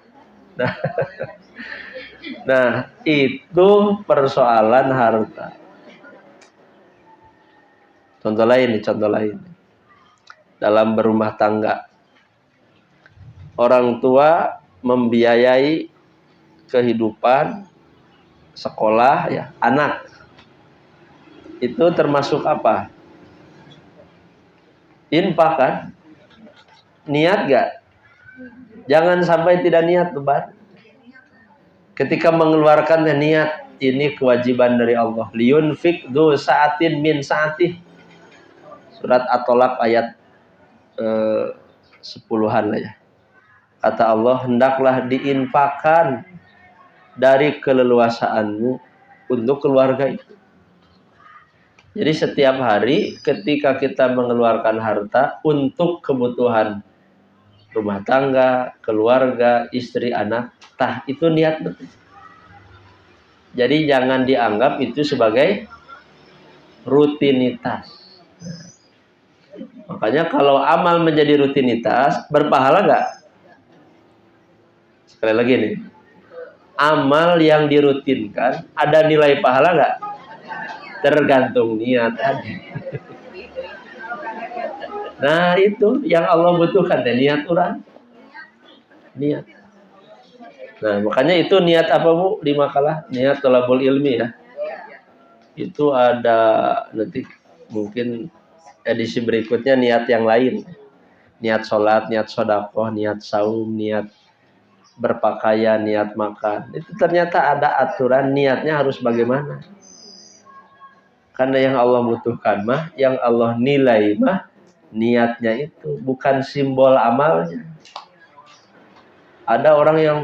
Nah, itu persoalan harta. Contoh lain. Dalam berumah tangga. Orang tua membiayai kehidupan sekolah ya anak, itu termasuk apa? Infak kan? Niat gak? Jangan sampai tidak niat lebar. Ketika mengeluarkannya niat, ini kewajiban dari Allah. Liyunfik du sa'atin min sa'atih. Surat At-Tolak ayat 10-an lah ya. Kata Allah, hendaklah diinfakkan dari keleluasaanmu untuk keluarga itu. Jadi setiap hari ketika kita mengeluarkan harta untuk kebutuhan rumah tangga, keluarga, istri, anak, tah itu niat betul. Jadi jangan dianggap itu sebagai rutinitas. Makanya kalau amal menjadi rutinitas, berpahala nggak? Sekali lagi nih. Amal yang dirutinkan ada nilai pahala nggak? Tergantung niat aja. Nah itu yang Allah butuhkan deh, niat orang. Niat. Nah makanya itu niat apa Bu di makalah? Niat thalabul ilmi ya. Itu ada nanti mungkin edisi berikutnya niat yang lain. Niat sholat, niat sedekah, niat saum, niat berpakaian, niat makan. Itu ternyata ada aturan niatnya harus bagaimana. Karena yang Allah butuhkan mah, yang Allah nilai mah niatnya itu, bukan simbol amalnya. Ada orang yang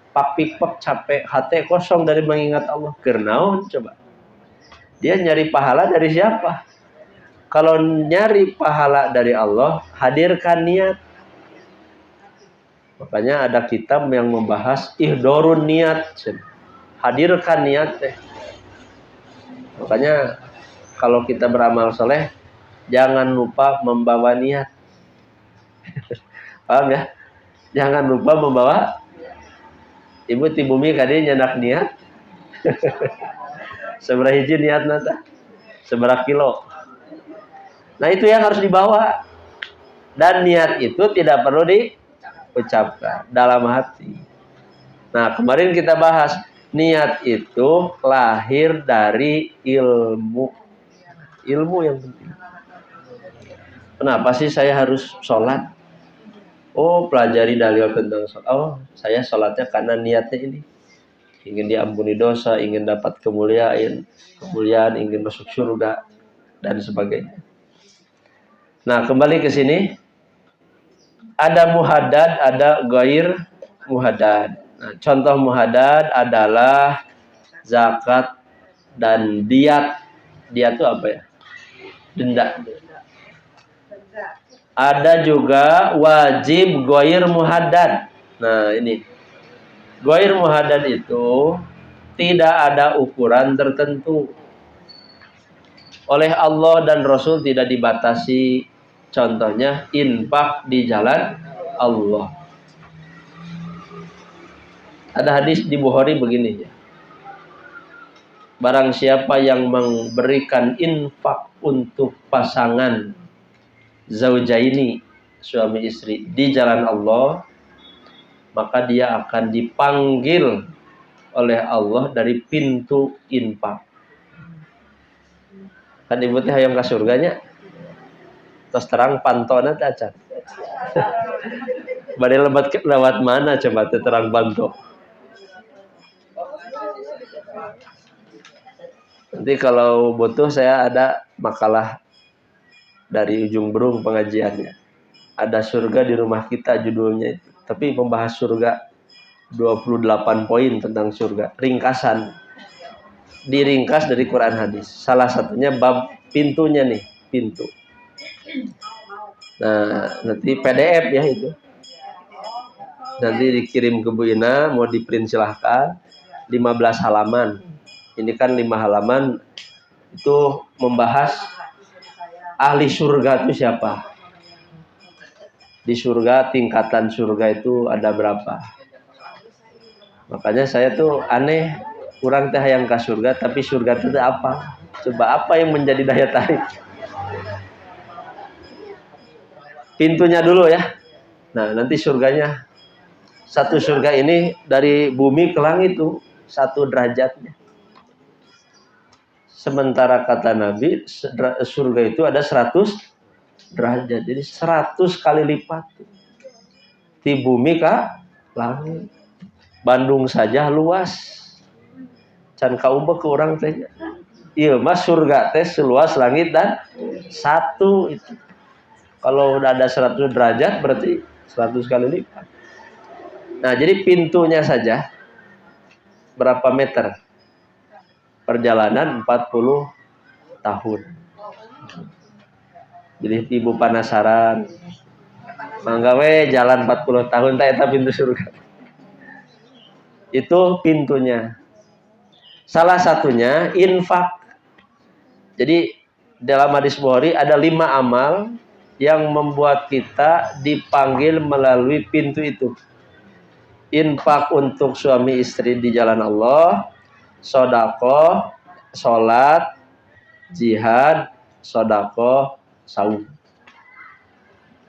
papipek capek, hati kosong dari mengingat Allah. Kernaun coba. Dia nyari pahala dari siapa? Kalau nyari pahala dari Allah, hadirkan niat. Makanya ada kitab yang membahas ihdorun niat. Hadirkan niat teh. Makanya kalau kita beramal soleh, jangan lupa membawa niat. Paham ya? Jangan lupa membawa. Ibu ti bumi kadi nyenak niat. Seberapa hiji niat nata? Seberapa kilo? Nah itu yang harus dibawa. Dan niat itu tidak perlu diucapkan dalam hati. Nah kemarin kita bahas niat itu lahir dari ilmu. Ilmu yang penting. Kenapa sih saya harus sholat? Oh pelajari dalil tentang sholat. Oh saya sholatnya karena niatnya ini. Ingin diampuni dosa, ingin dapat kemuliaan, ingin masuk surga, dan sebagainya. Nah kembali ke sini. Ada muhaddad, ada ghair muhaddad. Nah, contoh muhadad adalah zakat dan diat. Diat itu apa ya? Denda. Ada juga wajib ghair muhaddad. Nah, ini. Ghair muhaddad itu tidak ada ukuran tertentu. Oleh Allah dan Rasul tidak dibatasi. Contohnya infak di jalan Allah. Ada hadis di Bukhari begini ya. Barang siapa yang memberikan infak untuk pasangan zaujaini, suami istri, di jalan Allah, maka dia akan dipanggil oleh Allah dari pintu infak. Kan ibu teh hayang ka surganya. Terus terang pantona teh acan. Bade lewat mana coba teh terang panto. Nanti kalau butuh saya ada makalah dari ujung berung pengajiannya. Ada surga di rumah kita judulnya itu. Tapi membahas surga 28 poin tentang surga. Ringkasan. Diringkas dari Quran hadis. Salah satunya bab pintunya nih. Pintu. Nah, nanti PDF ya itu. Nanti dikirim ke Bu Ina. Mau di print silahkan. 15 halaman. Ini kan 5 halaman. Itu membahas ahli surga itu siapa? Di surga, tingkatan surga itu ada berapa? Makanya saya tuh aneh, kurang teh yang ke surga, tapi surga itu apa? Coba apa yang menjadi daya tarik? Pintunya dulu ya. Nah, nanti surganya. Satu surga ini dari bumi ke langit itu 1 derajatnya. Sementara kata Nabi, surga itu ada 100 derajat. Jadi 100 kali lipat. Di bumi ke langit. Bandung saja luas. Can kaumbe ke orang teh. Iya, mas surga teh seluas langit dan 1 itu. Kalau udah ada 100 derajat berarti 100 kali lipat. Nah, jadi pintunya saja berapa meter? Perjalanan 40 tahun. Jadi ibu penasaran. Mangga we jalan 40 tahun tak eta pintu surga. Itu pintunya. Salah satunya infak. Jadi dalam hadis Bukhari ada 5 amal yang membuat kita dipanggil melalui pintu itu. Infak untuk suami istri di jalan Allah, sedekah, salat, jihad, sedekah, saum.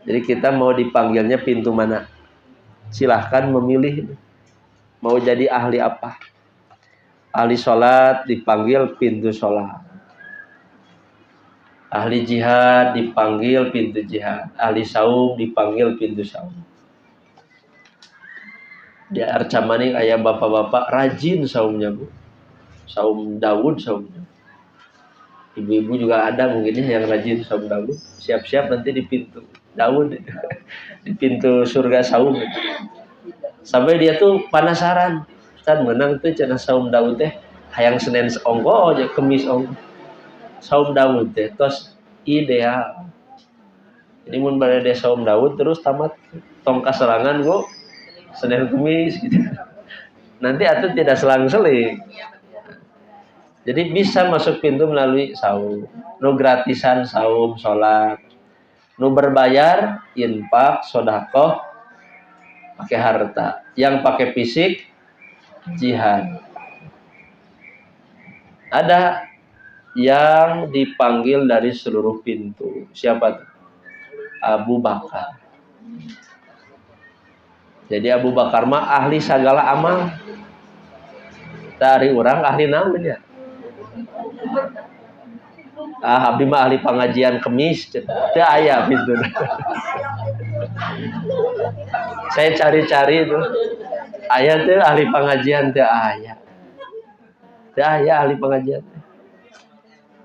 Jadi kita mau dipanggilnya pintu mana? Silahkan memilih. Mau jadi ahli apa? Ahli salat dipanggil pintu salat. Ahli jihad dipanggil pintu jihad. Ahli saum dipanggil pintu saum. Di Arcamani ayah bapak-bapak rajin saumnya, Bu. Saum Daud saumnya. Ibu-ibu juga ada mungkin yang rajin saum Daud. Siap-siap nanti di pintu Daud. Di pintu surga saum. Sampai dia tuh penasaran. Ustaz menang tuh cenah saum Daud teh hayang Senin ongko aja Kemis ongko. Saum Daud teh tos ideal. Jadi mun bade saum Daud terus tamat tongka serangan gua Senin Kemis gitu. Nanti atuh tidak selang-seling. Jadi bisa masuk pintu melalui saum. Nu gratisan saum, salat. Nu berbayar infak, sedekah pakai harta. Yang pakai fisik jihad. Ada yang dipanggil dari seluruh pintu. Siapa tuh? Abu Bakar. Jadi Abu Bakar mah ahli segala amal. Dari orang ahli naon ya. Abdi mah ahli pengajian Kemis. Teu aya pintu. Saya cari-cari itu. Aya teh ahli pengajian teu aya. Teu aya ahli pengajian.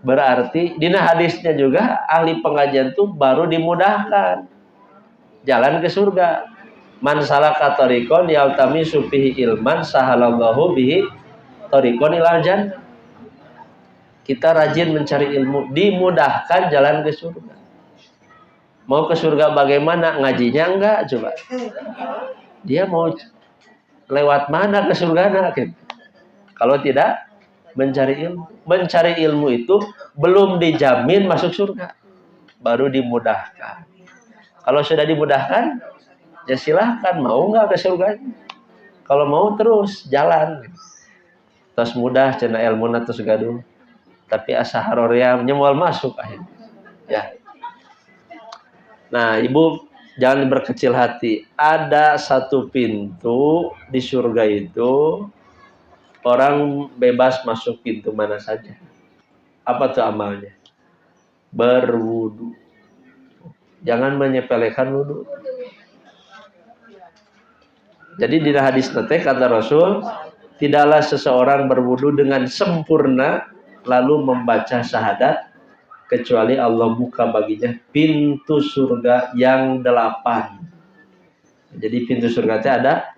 Berarti dina hadisnya juga ahli pengajian tuh baru dimudahkan jalan ke surga. Man salaka tariqan yaltamisu fihi ilman sahalallahu bihi tariqan ilal jannah. Kita rajin mencari ilmu, dimudahkan jalan ke surga. Mau ke surga bagaimana? Ngajinya enggak, coba. Dia mau lewat mana ke surga? Kalau tidak mencari ilmu. Mencari ilmu itu belum dijamin masuk surga. Baru dimudahkan. Kalau sudah dimudahkan, ya silahkan. Mau enggak ke surga? Kalau mau terus jalan. Terus mudah cenah ilmu terus gaduh. Tapi asa harorea nyemual masuk akhirnya. Ya. Nah, Ibu jangan berkecil hati. Ada satu pintu di surga itu orang bebas masuk pintu mana saja. Apa tuh amalnya? Berwudu. Jangan menyepelekan wudu. Jadi di hadis nanti kata Rasul, tidaklah seseorang berwudu dengan sempurna lalu membaca syahadat kecuali Allah buka baginya pintu surga yang 8. Jadi pintu surga itu ada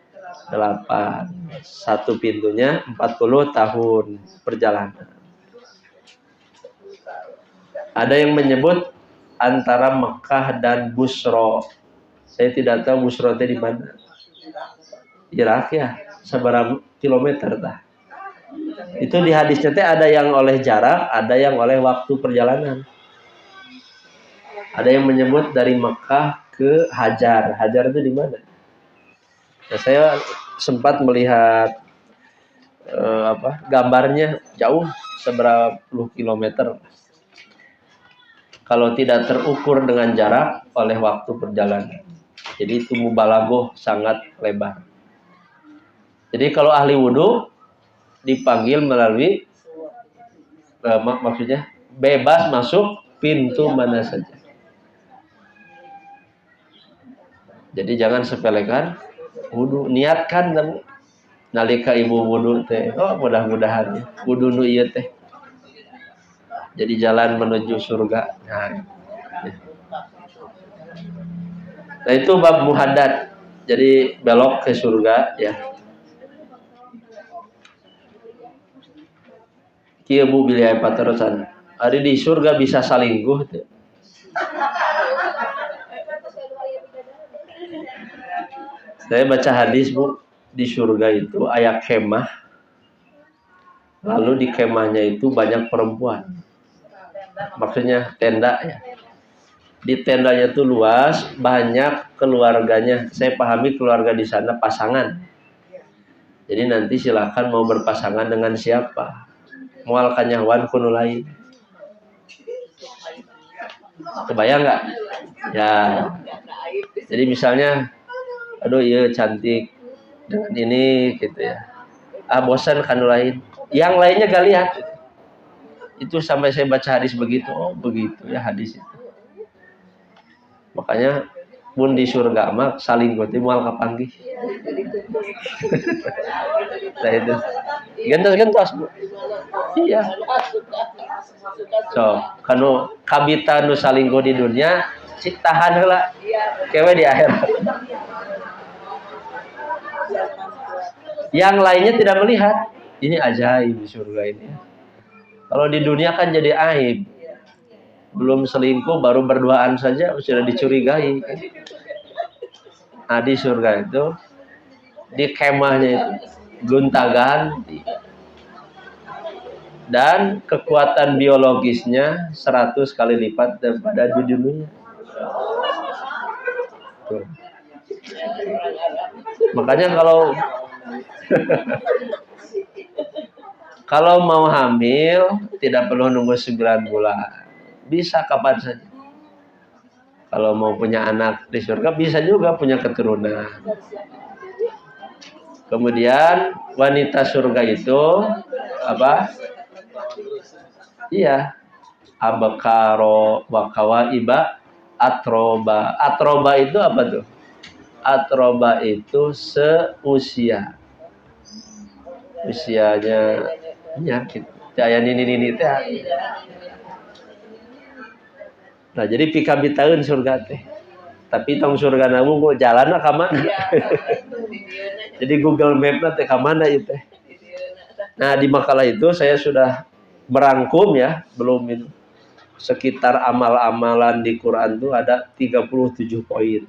8. Satu pintunya 40 tahun perjalanan. Ada yang menyebut antara Mekah dan Busro. Saya tidak tahu Busro itu di mana. Irak ya, seberapa kilometer tah. Itu di hadisnya teh ada yang oleh jarak, ada yang oleh waktu perjalanan. Ada yang menyebut dari Mekah ke Hajar. Hajar itu di mana? Nah, saya sempat melihat gambarnya jauh seberapa puluh kilometer. Kalau tidak terukur dengan jarak oleh waktu perjalanan. Jadi itu mubalaghah sangat lebar. Jadi kalau ahli wudu dipanggil melalui maksudnya bebas masuk pintu mana saja. Jadi jangan sepelekan wudu, niatkan nalika ibu wudu teh. Oh, mudah-mudahan wudu nu ieu teh. Jadi jalan menuju surga. Nah, itu bab muhaddad. Jadi belok ke surga ya. Kieu Bu biliai paterusan. Ari di surga bisa salingguh teh. Saya baca hadis Bu, di surga itu aya kemah. Lalu di kemahnya itu banyak perempuan. Maksudnya tenda ya. Di tendanya itu luas, banyak keluarganya. Saya pahami keluarga di sana pasangan. Jadi nanti silakan mau berpasangan dengan siapa. Mual kanyawan kuno lain. Kebayang nggak? Ya. Jadi misalnya, aduh iya cantik dengan ini gitu ya. Bosan kan lain. Yang lainnya gak lihat. Itu sampai saya baca hadis begitu. Oh begitu ya hadis itu. Makanya pun di surga mah saling goti mual kapanggih. Nah itu. Gentos Bu. Iya. So, kanu kabita nu salinggo di dunia, tahan heula. Kewe di akhirat. Yang lainnya tidak melihat. Ini ajaib di surga ini. Kalau di dunia kan jadi aib. Belum selingkuh, baru berduaan saja sudah dicurigai. Nah, di surga itu, di kemahnya itu, gonta-ganti. Dan kekuatan biologisnya 100 kali lipat daripada di dunia. Tuh. Makanya kalau mau hamil tidak perlu nunggu 9 bulan. Bisa kapan saja. Kalau mau punya anak di surga bisa juga punya keturunan. Kemudian wanita surga itu apa? Iya. Abakaro wakawa iba atroba. Atroba itu apa tuh? Atroba itu seusia. Usianya ya gitu. Daya ini teh. Nah, jadi pika bitaeun surga teh. tapi tong surga namu kok jalan ka mana. Jadi Google Map teh ka mana ieu teh. Nah, di makalah itu saya sudah merangkum ya, belum itu. Sekitar amal-amalan di Quran itu ada 37 poin.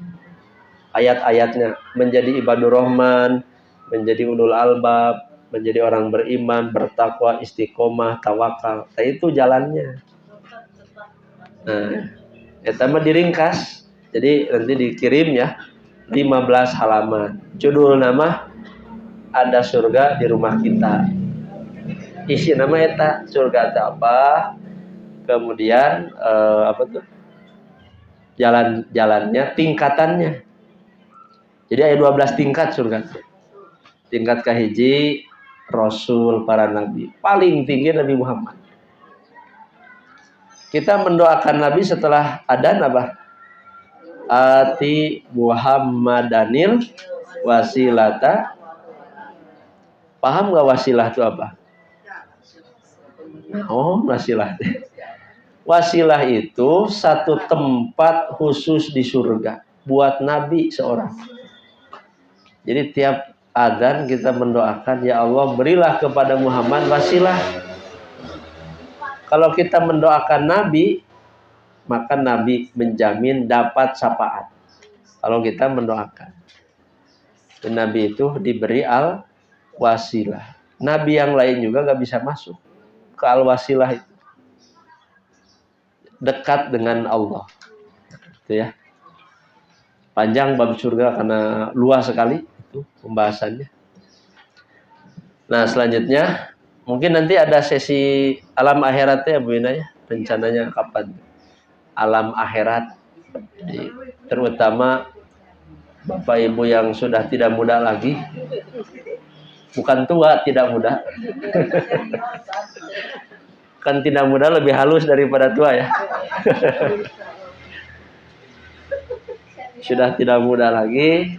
Ayat-ayatnya menjadi ibadur rahman, menjadi ulul albab, menjadi orang beriman, bertakwa, istiqomah, tawakal. Nah, itu jalannya. Nah, eta mah diringkas. Jadi nanti dikirim ya 15 halaman. Judul nama Ada Surga di Rumah Kita. Isi nama eta surga itu apa? Kemudian apa tuh? Jalan-jalannya, tingkatannya. Jadi ada 12 tingkat surga. Tingkat kahiji Rasul para nabi. Paling tinggi Nabi Muhammad. Kita mendoakan Nabi setelah adzan apa? Ati Muhammadanil wasilata. Paham gak wasilah itu apa? Oh, wasilah. Wasilah itu satu tempat khusus di surga buat Nabi seorang. Jadi tiap adzan kita mendoakan, ya Allah berilah kepada Muhammad wasilah. Kalau kita mendoakan Nabi, maka Nabi menjamin dapat syafaat. Kalau kita mendoakan. Dan Nabi itu diberi al-wasilah. Nabi yang lain juga gak bisa masuk ke al-wasilah itu. Dekat dengan Allah. Itu ya. Panjang bab surga karena luas sekali itu pembahasannya. Nah, selanjutnya mungkin nanti ada sesi alam akhiratnya Bu Ina ya. Rencananya kapan? Alam akhirat. Jadi, terutama Bapak Ibu yang sudah tidak muda lagi. Bukan tua, tidak muda. Kan tidak muda lebih halus daripada tua ya. Sudah tidak muda lagi,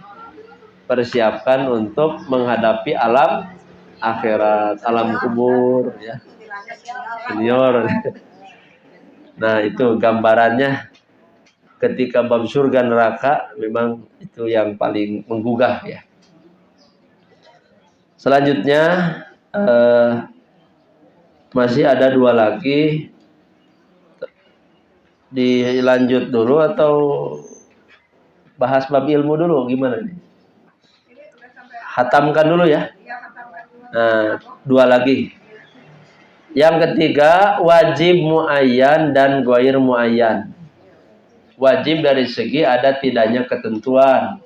persiapkan untuk menghadapi alam akhirat, alam kubur ya. Senior. Nah, itu gambarannya ketika bab surga neraka memang itu yang paling menggugah ya. Selanjutnya masih ada 2 lagi. Dilanjut dulu atau bahas bab ilmu dulu gimana nih? Hatamkan dulu ya. Nah, 2 lagi. Yang ketiga wajib muayyan dan ghair muayyan. Wajib dari segi ada tidaknya ketentuan.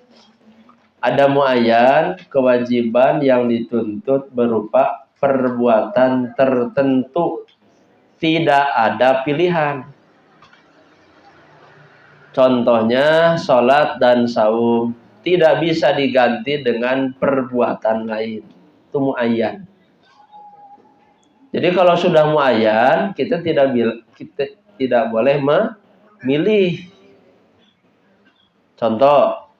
Ada muayyan, kewajiban yang dituntut berupa perbuatan tertentu. Tidak ada pilihan. Contohnya sholat dan saum tidak bisa diganti dengan perbuatan lain. Itu muayyan. Jadi kalau sudah muayyan, kita tidak boleh memilih. Contoh,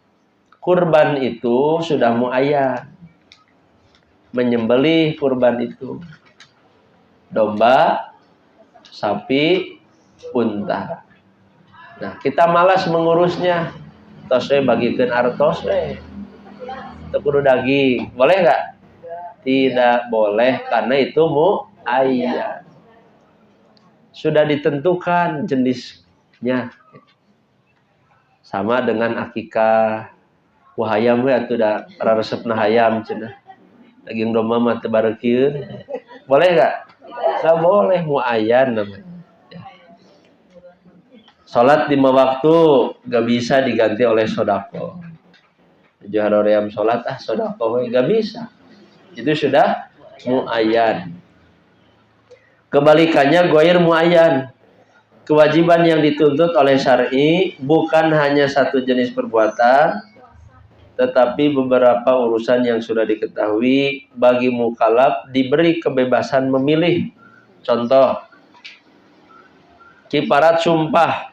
kurban itu sudah muayyan. Menyembelih kurban itu. Domba, sapi, unta. Nah, kita malas mengurusnya. Tos we bagikeun artos we. Teu kudu daging. Boleh enggak? Tidak boleh karena itu muayyan. Sudah ditentukan jenisnya. Sama dengan akikah. Wah hayam we atuh da raresepna hayam cenah. Daging domba mah teu bareukieun. Boleh enggak? Enggak boleh, muayyan namanya. Salat 5 waktu gak bisa diganti oleh sodako. Juharoream salat sodako gak bisa. Itu sudah muayyan. Kebalikannya ghair muayyan. Kewajiban yang dituntut oleh syar'i bukan hanya satu jenis perbuatan, tetapi beberapa urusan yang sudah diketahui. Bagi mukallaf diberi kebebasan memilih. Contoh, kifarat sumpah.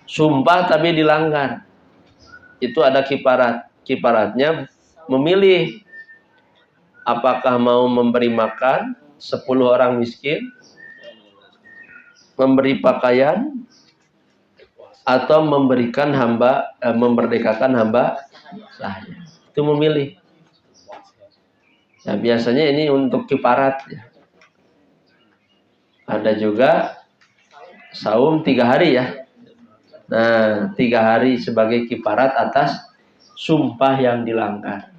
Sumpah tapi dilanggar. Itu ada kifarat. Kifaratnya memilih apakah mau memberi makan 10 orang miskin, memberi pakaian, atau memerdekakan hamba sahaya. Itu memilih. Nah, biasanya ini untuk kifarat ya. Ada juga saum 3 hari ya. Nah, 3 hari sebagai kifarat atas sumpah yang dilanggar.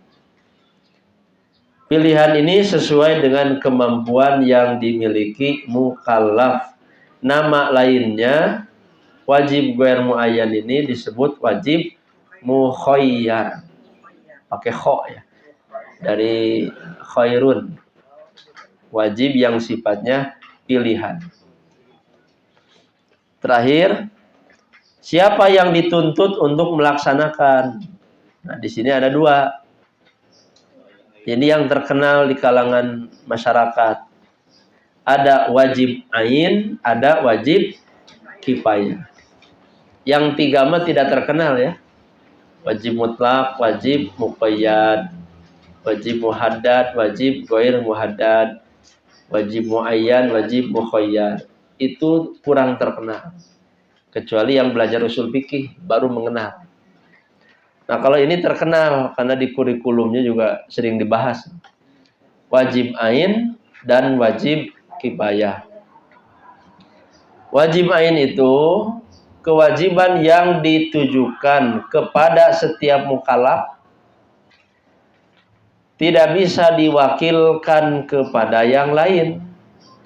Pilihan ini sesuai dengan kemampuan yang dimiliki mukallaf. Nama lainnya wajib ghair muayyan ini disebut wajib mukhayyar. Pakai kho ya. Dari khairun. Wajib yang sifatnya pilihan. Terakhir, siapa yang dituntut untuk melaksanakan? Nah, di sini ada 2. Ini yang terkenal di kalangan masyarakat. Ada wajib ain, ada wajib kifayah. Yang 3 mah tidak terkenal ya. Wajib mutlak, wajib muqayyad, wajib muhaddad, wajib ghair muhaddad, wajib muayyan, wajib mukhayyar. Itu kurang terkenal. Kecuali yang belajar usul fikih baru mengenal. Nah, kalau ini terkenal karena di kurikulumnya juga sering dibahas. Wajib ain dan wajib kifayah. Wajib ain itu kewajiban yang ditujukan kepada setiap mukallaf, tidak bisa diwakilkan kepada yang lain.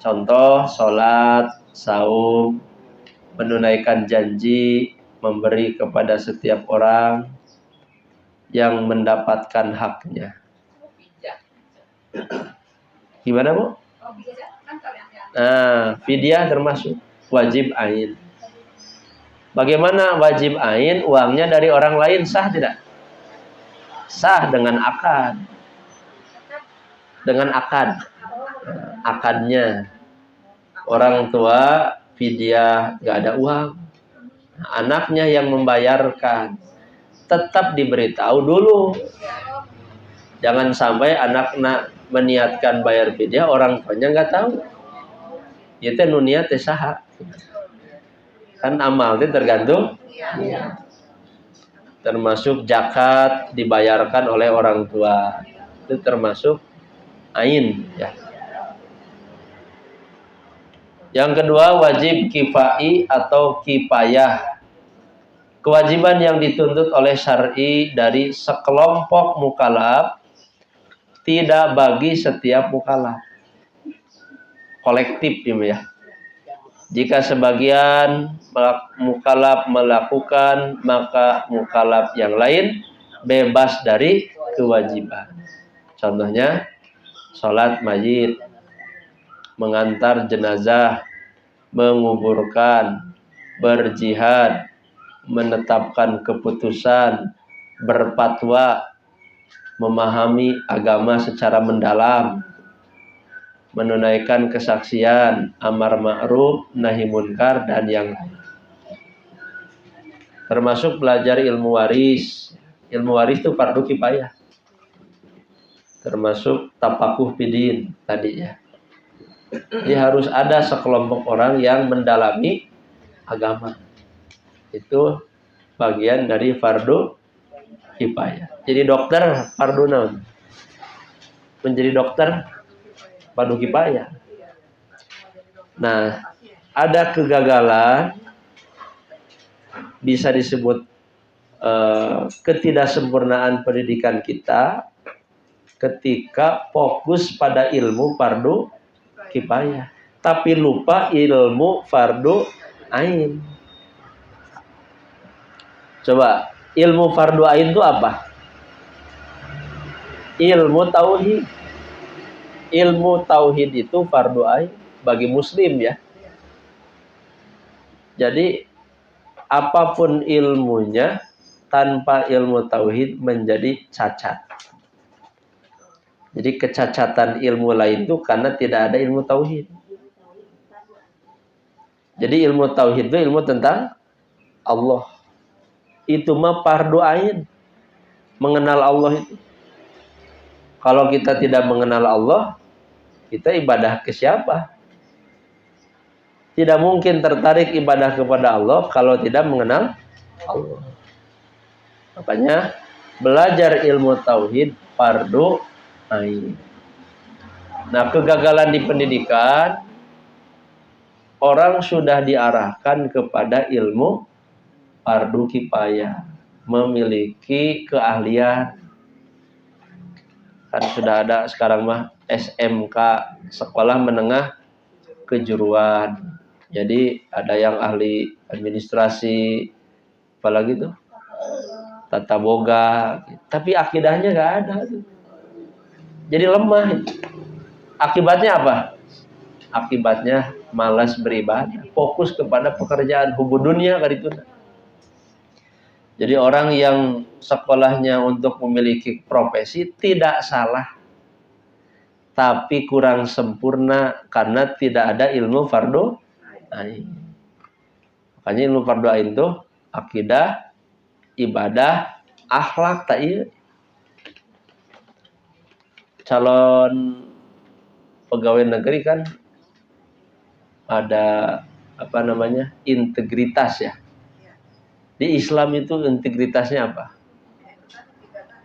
Contoh, sholat, saum, menunaikan janji, memberi kepada setiap orang yang mendapatkan haknya. Gimana, Bu? Nah, fidyah termasuk wajib ain. Bagaimana wajib ain? Uangnya dari orang lain sah tidak? Sah dengan akad. Dengan akad. Akadnya. Orang tua fidyah nggak ada uang. Anaknya yang membayarkan. Tetap diberitahu dulu. Jangan sampai anak meniatkan bayar fidyah, orang tuanya nggak tahu. Itu niat saha. Kan amal itu tergantung. Termasuk zakat dibayarkan oleh orang tua. Itu termasuk ain ya. Yang kedua wajib kifai atau kifayah. Kewajiban yang dituntut oleh syar'i dari sekelompok mukallaf, tidak bagi setiap mukallaf. Kolektif ya. Jika sebagian mukallaf melakukan, maka mukallaf yang lain bebas dari kewajiban. Contohnya sholat mayit, mengantar jenazah, menguburkan, berjihad, menetapkan keputusan, berfatwa, memahami agama secara mendalam, menunaikan kesaksian, amar ma'ruf, nahi munkar, dan yang lain. Termasuk belajar ilmu waris. Ilmu waris itu fardu kifayah. Termasuk tapakuh fidin tadi ya. Jadi harus ada sekelompok orang yang mendalami agama. Itu bagian dari fardu kifayah. Jadi dokter fardu naon? Menjadi dokter fardu kifayah. Nah, ada kegagalan bisa disebut ketidaksempurnaan pendidikan kita ketika fokus pada ilmu fardu kifayah, tapi lupa ilmu fardu ain. Coba, ilmu fardu ain itu apa? Ilmu tauhid. Ilmu tauhid itu fardu ain bagi muslim ya. Jadi apapun ilmunya, tanpa ilmu tauhid menjadi cacat. Jadi kecacatan ilmu lain itu karena tidak ada ilmu tauhid. Jadi ilmu tauhid itu ilmu tentang Allah. Itu mah fardu ain. Mengenal Allah itu. Kalau kita tidak mengenal Allah, kita ibadah ke siapa? tidak mungkin tertarik ibadah kepada Allah kalau tidak mengenal Allah. Makanya belajar ilmu tauhid fardu ain. Nah, kegagalan di pendidikan, orang sudah diarahkan kepada ilmu fardu kifayah, memiliki keahlian. Kan sudah ada sekarang mah SMK, sekolah menengah kejuruan. Jadi ada yang ahli administrasi, apalagi tuh tata boga, tapi akidahnya nggak ada tuh. Jadi lemah. Akibatnya apa? Akibatnya malas beribadah, fokus kepada pekerjaan, hubud dunia kan itu. Jadi orang yang sekolahnya untuk memiliki profesi tidak salah, tapi kurang sempurna karena tidak ada ilmu fardu ain. Makanya ilmu fardu ain itu akidah, ibadah, akhlak, tak. Calon pegawai negeri kan ada apa namanya, integritas ya. Di Islam itu integritasnya apa?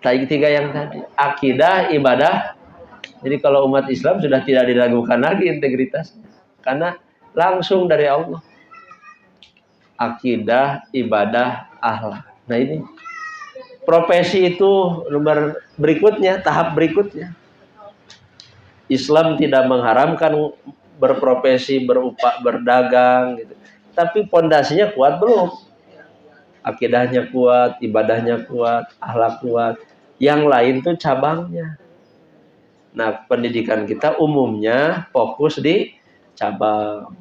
Tiga yang tadi, akidah, ibadah. Jadi kalau umat Islam sudah tidak diragukan lagi integritasnya, karena langsung dari Allah. Akidah, ibadah, akhlak. Nah ini profesi itu nomor berikutnya, tahap berikutnya. Islam tidak mengharamkan berprofesi, berupah, berdagang gitu. Tapi pondasinya kuat belum? Akidahnya kuat, ibadahnya kuat, akhlak kuat. Yang lain tuh cabangnya. Nah, pendidikan kita umumnya fokus di cabang.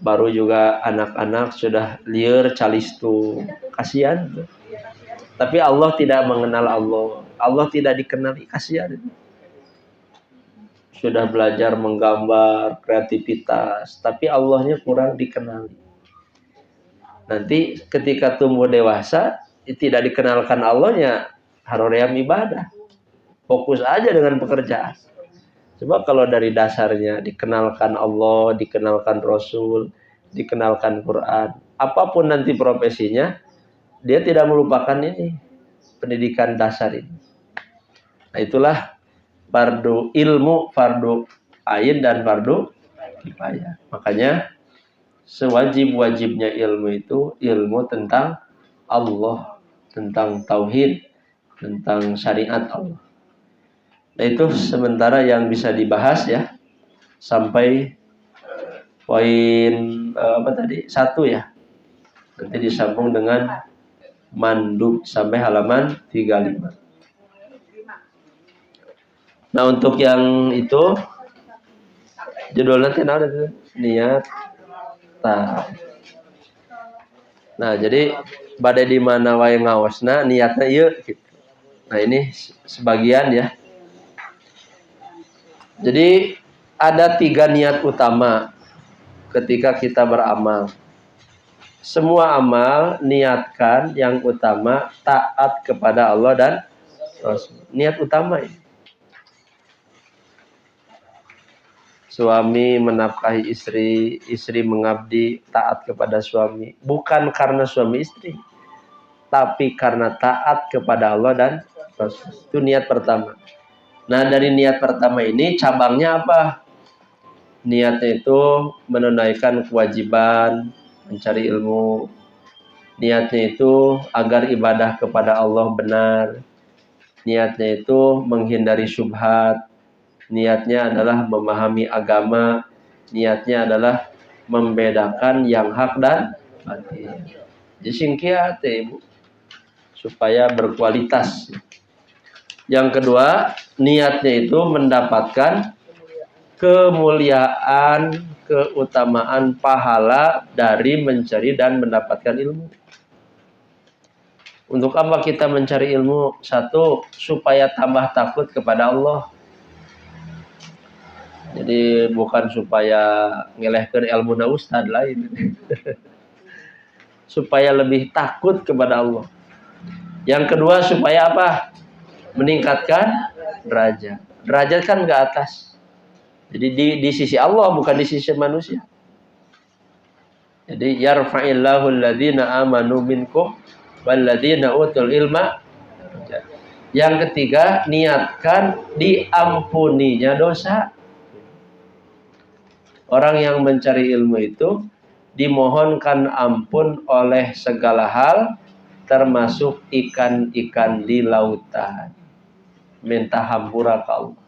Baru juga anak-anak sudah liar calistu. Kasihan. Tapi Allah tidak mengenal Allah. Allah tidak dikenali, kasihan. Sudah belajar menggambar, kreativitas, tapi Allahnya kurang dikenali. Nanti ketika tumbuh dewasa, tidak dikenalkan Allahnya, haroream ibadah. Fokus aja dengan pekerjaan. Coba kalau dari dasarnya dikenalkan Allah, dikenalkan Rasul, dikenalkan Quran, apapun nanti profesinya, dia tidak melupakan ini, pendidikan dasar ini. Nah itulah fardu ilmu, fardu ain, dan fardu kifayah. Makanya sewajib-wajibnya ilmu itu ilmu tentang Allah, tentang tauhid, tentang syariat Allah. Nah itu sementara yang bisa dibahas ya, sampai poin apa tadi? 1 ya. Nanti disambung dengan mandub sampai halaman 35. Nah untuk yang itu judulnya kenal niat. Nah jadi badai di mana wae ngawasna niatnya ieu gitu. Nah ini sebagian ya. Jadi ada 3 niat utama ketika kita beramal. Semua amal niatkan yang utama taat kepada Allah dan Rasul. Niat utama ini. Suami menafkahi istri, istri mengabdi taat kepada suami. Bukan karena suami istri, tapi karena taat kepada Allah dan Rasul. Itu niat pertama. Nah dari niat pertama ini cabangnya apa? Niatnya itu menunaikan kewajiban, mencari ilmu. Niatnya itu agar ibadah kepada Allah benar. Niatnya itu menghindari syubhat. Niatnya adalah memahami agama. Niatnya adalah membedakan yang hak dan batil. Jadi singkiat Ibu, supaya berkualitas. Yang kedua, niatnya itu mendapatkan kemuliaan, keutamaan, pahala dari mencari dan mendapatkan ilmu. Untuk apa kita mencari ilmu? 1, supaya tambah takut kepada Allah. Jadi bukan supaya ngelehkeun ilmu na ustad lain. Supaya lebih takut kepada Allah. Yang kedua, supaya apa? Meningkatkan derajat. Derajat kan ke atas. Jadi di sisi Allah, bukan di sisi manusia. Jadi yarfa'illahu alladhina amanu minkum walladzina utul ilma. Yang ketiga, niatkan diampuninya dosa. Orang yang mencari ilmu itu dimohonkan ampun oleh segala hal, termasuk ikan-ikan di lautan. Minta hampura ke Allah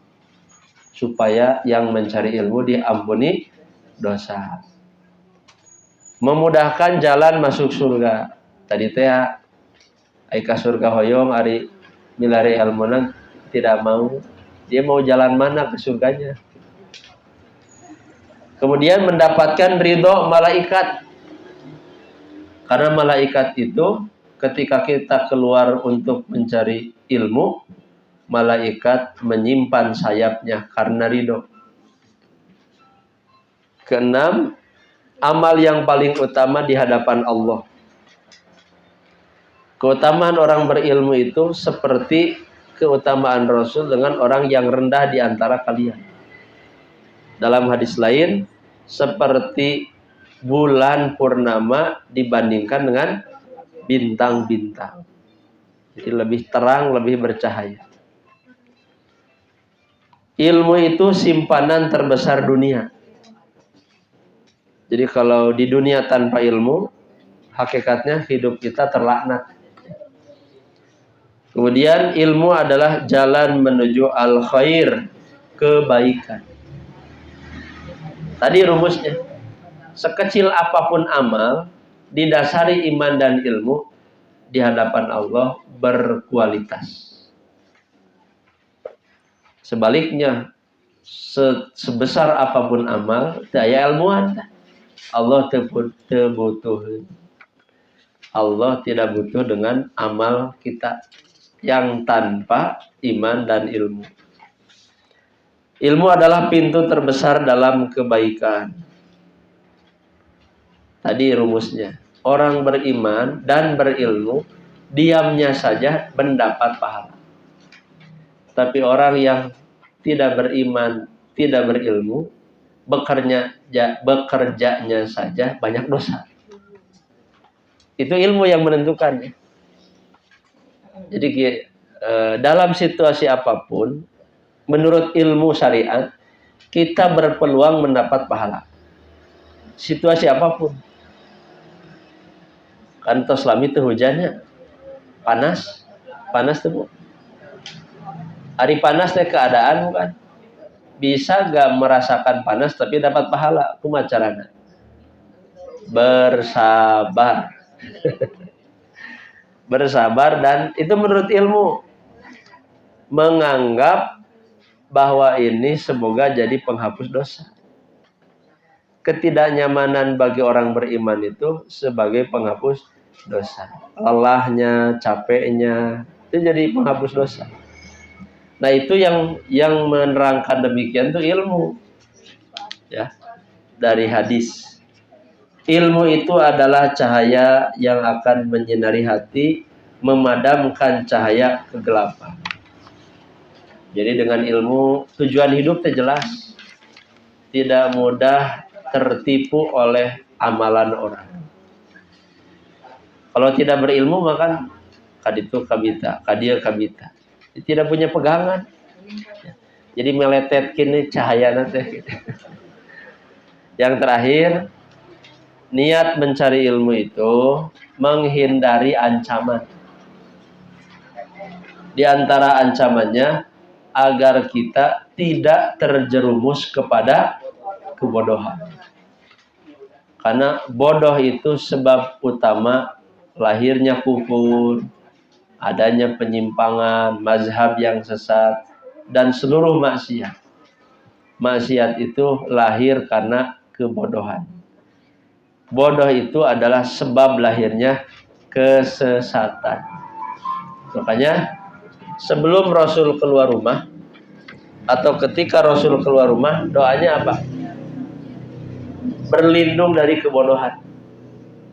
supaya yang mencari ilmu diampuni dosa. Memudahkan jalan masuk surga. Tadi teh aika surga hoyong ari milari ilmunan tidak mau. Dia mau jalan mana ke surganya? Kemudian mendapatkan ridho malaikat. Karena malaikat itu ketika kita keluar untuk mencari ilmu, malaikat menyimpan sayapnya karena ridho. Keenam, amal yang paling utama di hadapan Allah. Keutamaan orang berilmu itu seperti keutamaan Rasul dengan orang yang rendah di antara kalian. Dalam hadis lain, seperti bulan purnama dibandingkan dengan bintang-bintang. Jadi lebih terang, lebih bercahaya. Ilmu itu simpanan terbesar dunia. Jadi kalau di dunia tanpa ilmu, hakikatnya hidup kita terlaknat. Kemudian ilmu adalah jalan menuju al-khair, kebaikan. Tadi rumusnya, sekecil apapun amal, didasari iman dan ilmu, di hadapan Allah berkualitas. Sebaliknya, sebesar apapun amal, daya ilmuwan, Allah butuh. Allah tidak butuh dengan amal kita yang tanpa iman dan ilmu. Ilmu adalah pintu terbesar dalam kebaikan. Tadi rumusnya, orang beriman dan berilmu, diamnya saja mendapat pahala. Tapi orang yang tidak beriman, tidak berilmu, bekerjanya saja banyak dosa. Itu ilmu yang menentukan. Jadi dalam situasi apapun, menurut ilmu syariat, kita berpeluang mendapat pahala. Situasi apapun. Kan toslami itu hujannya panas tuh. Hari panas teh keadaan bukan. Bisa gak merasakan panas tapi dapat pahala? Kumaha carana? Bersabar. Bersabar, dan itu menurut ilmu. Menganggap bahwa ini semoga jadi penghapus dosa. Ketidaknyamanan bagi orang beriman itu sebagai penghapus dosa. Lelahnya, capeknya, itu jadi penghapus dosa. Nah, itu yang menerangkan demikian itu ilmu. Ya. Dari hadis. Ilmu itu adalah cahaya yang akan menyinari hati, memadamkan cahaya kegelapan. Jadi dengan ilmu tujuan hidup jelas. Tidak mudah tertipu oleh amalan orang. Kalau tidak berilmu maka kaditu kabita, kadia kabita. Tidak punya pegangan. Jadi meletet kini cahaya nanti. Yang terakhir, niat mencari ilmu itu menghindari ancaman. Di antara ancamannya agar kita tidak terjerumus kepada kebodohan. Karena bodoh itu sebab utama lahirnya kufur, adanya penyimpangan, mazhab yang sesat, dan seluruh maksiat. Maksiat itu lahir karena kebodohan. Bodoh itu adalah sebab lahirnya kesesatan. Makanya sebelum Rasul keluar rumah atau ketika Rasul keluar rumah, doanya apa? Berlindung dari kebodohan.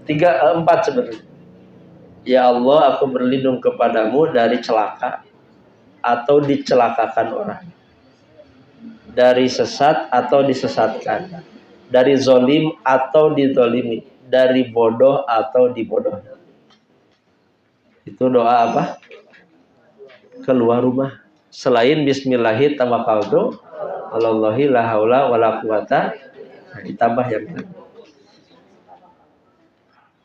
4 sebenarnya. Ya Allah, aku berlindung kepadamu dari celaka atau dicelakakan orang, dari sesat atau disesatkan, dari zolim atau dizolimi, dari bodoh atau dibodohi. Itu doa apa? Keluar rumah. Selain bismillahi tawakkaltu alallahi la haula wala quwata, ditambah yang lain.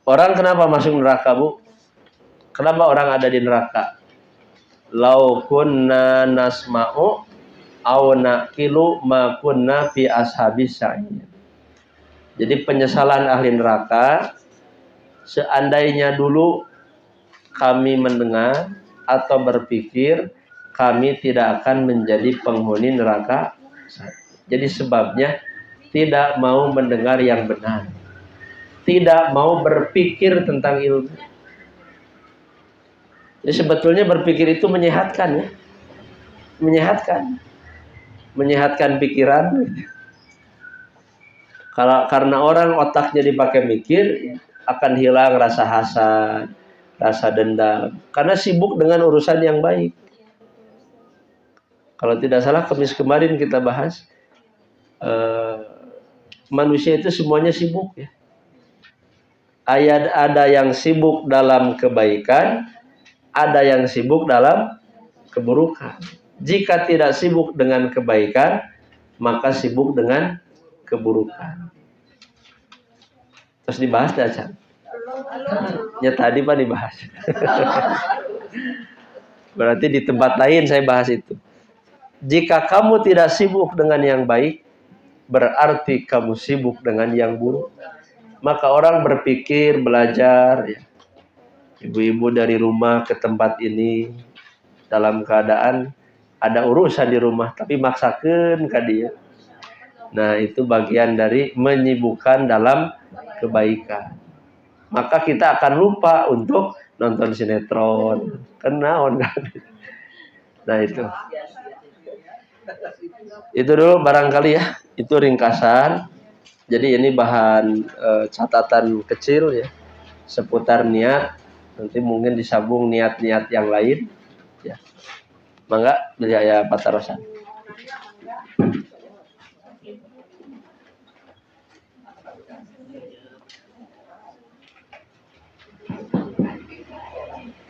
Orang kenapa masuk neraka, Bu? Kenapa orang ada di neraka? Lau kunna nasma'u aw naqilu ma kunna fi ashabis sa'ir. Jadi penyesalan ahli neraka, seandainya dulu kami mendengar atau berpikir, kami tidak akan menjadi penghuni neraka. Jadi sebabnya tidak mau mendengar yang benar, tidak mau berpikir tentang ilmu. Jadi sebetulnya berpikir itu menyehatkan, ya, menyehatkan pikiran. Karena orang otaknya dipakai mikir, akan hilang rasa hasad, rasa dendam, karena sibuk dengan urusan yang baik. Kalau tidak salah kemarin kita bahas, manusia itu semuanya sibuk, ya. Ada yang sibuk dalam kebaikan, ada yang sibuk dalam keburukan. Jika tidak sibuk dengan kebaikan, maka sibuk dengan keburukan. Terus dibahas dah, Chan. Ya tadi Pak dibahas. Berarti di tempat lain saya bahas itu. Jika kamu tidak sibuk dengan yang baik, berarti kamu sibuk dengan yang buruk. Maka orang berpikir, belajar, ya. Ibu-ibu dari rumah ke tempat ini dalam keadaan ada urusan di rumah, tapi maksakan ke dia. Nah, itu bagian dari menyibukkan dalam kebaikan. Maka kita akan lupa untuk nonton sinetron. Kenaon kan? Nah, itu. Itu dulu barangkali, ya. Itu ringkasan. Jadi ini bahan catatan kecil, ya, seputar niat. Nanti mungkin disambung niat-niat yang lain, ya. Mangga ya Pak Tarosan.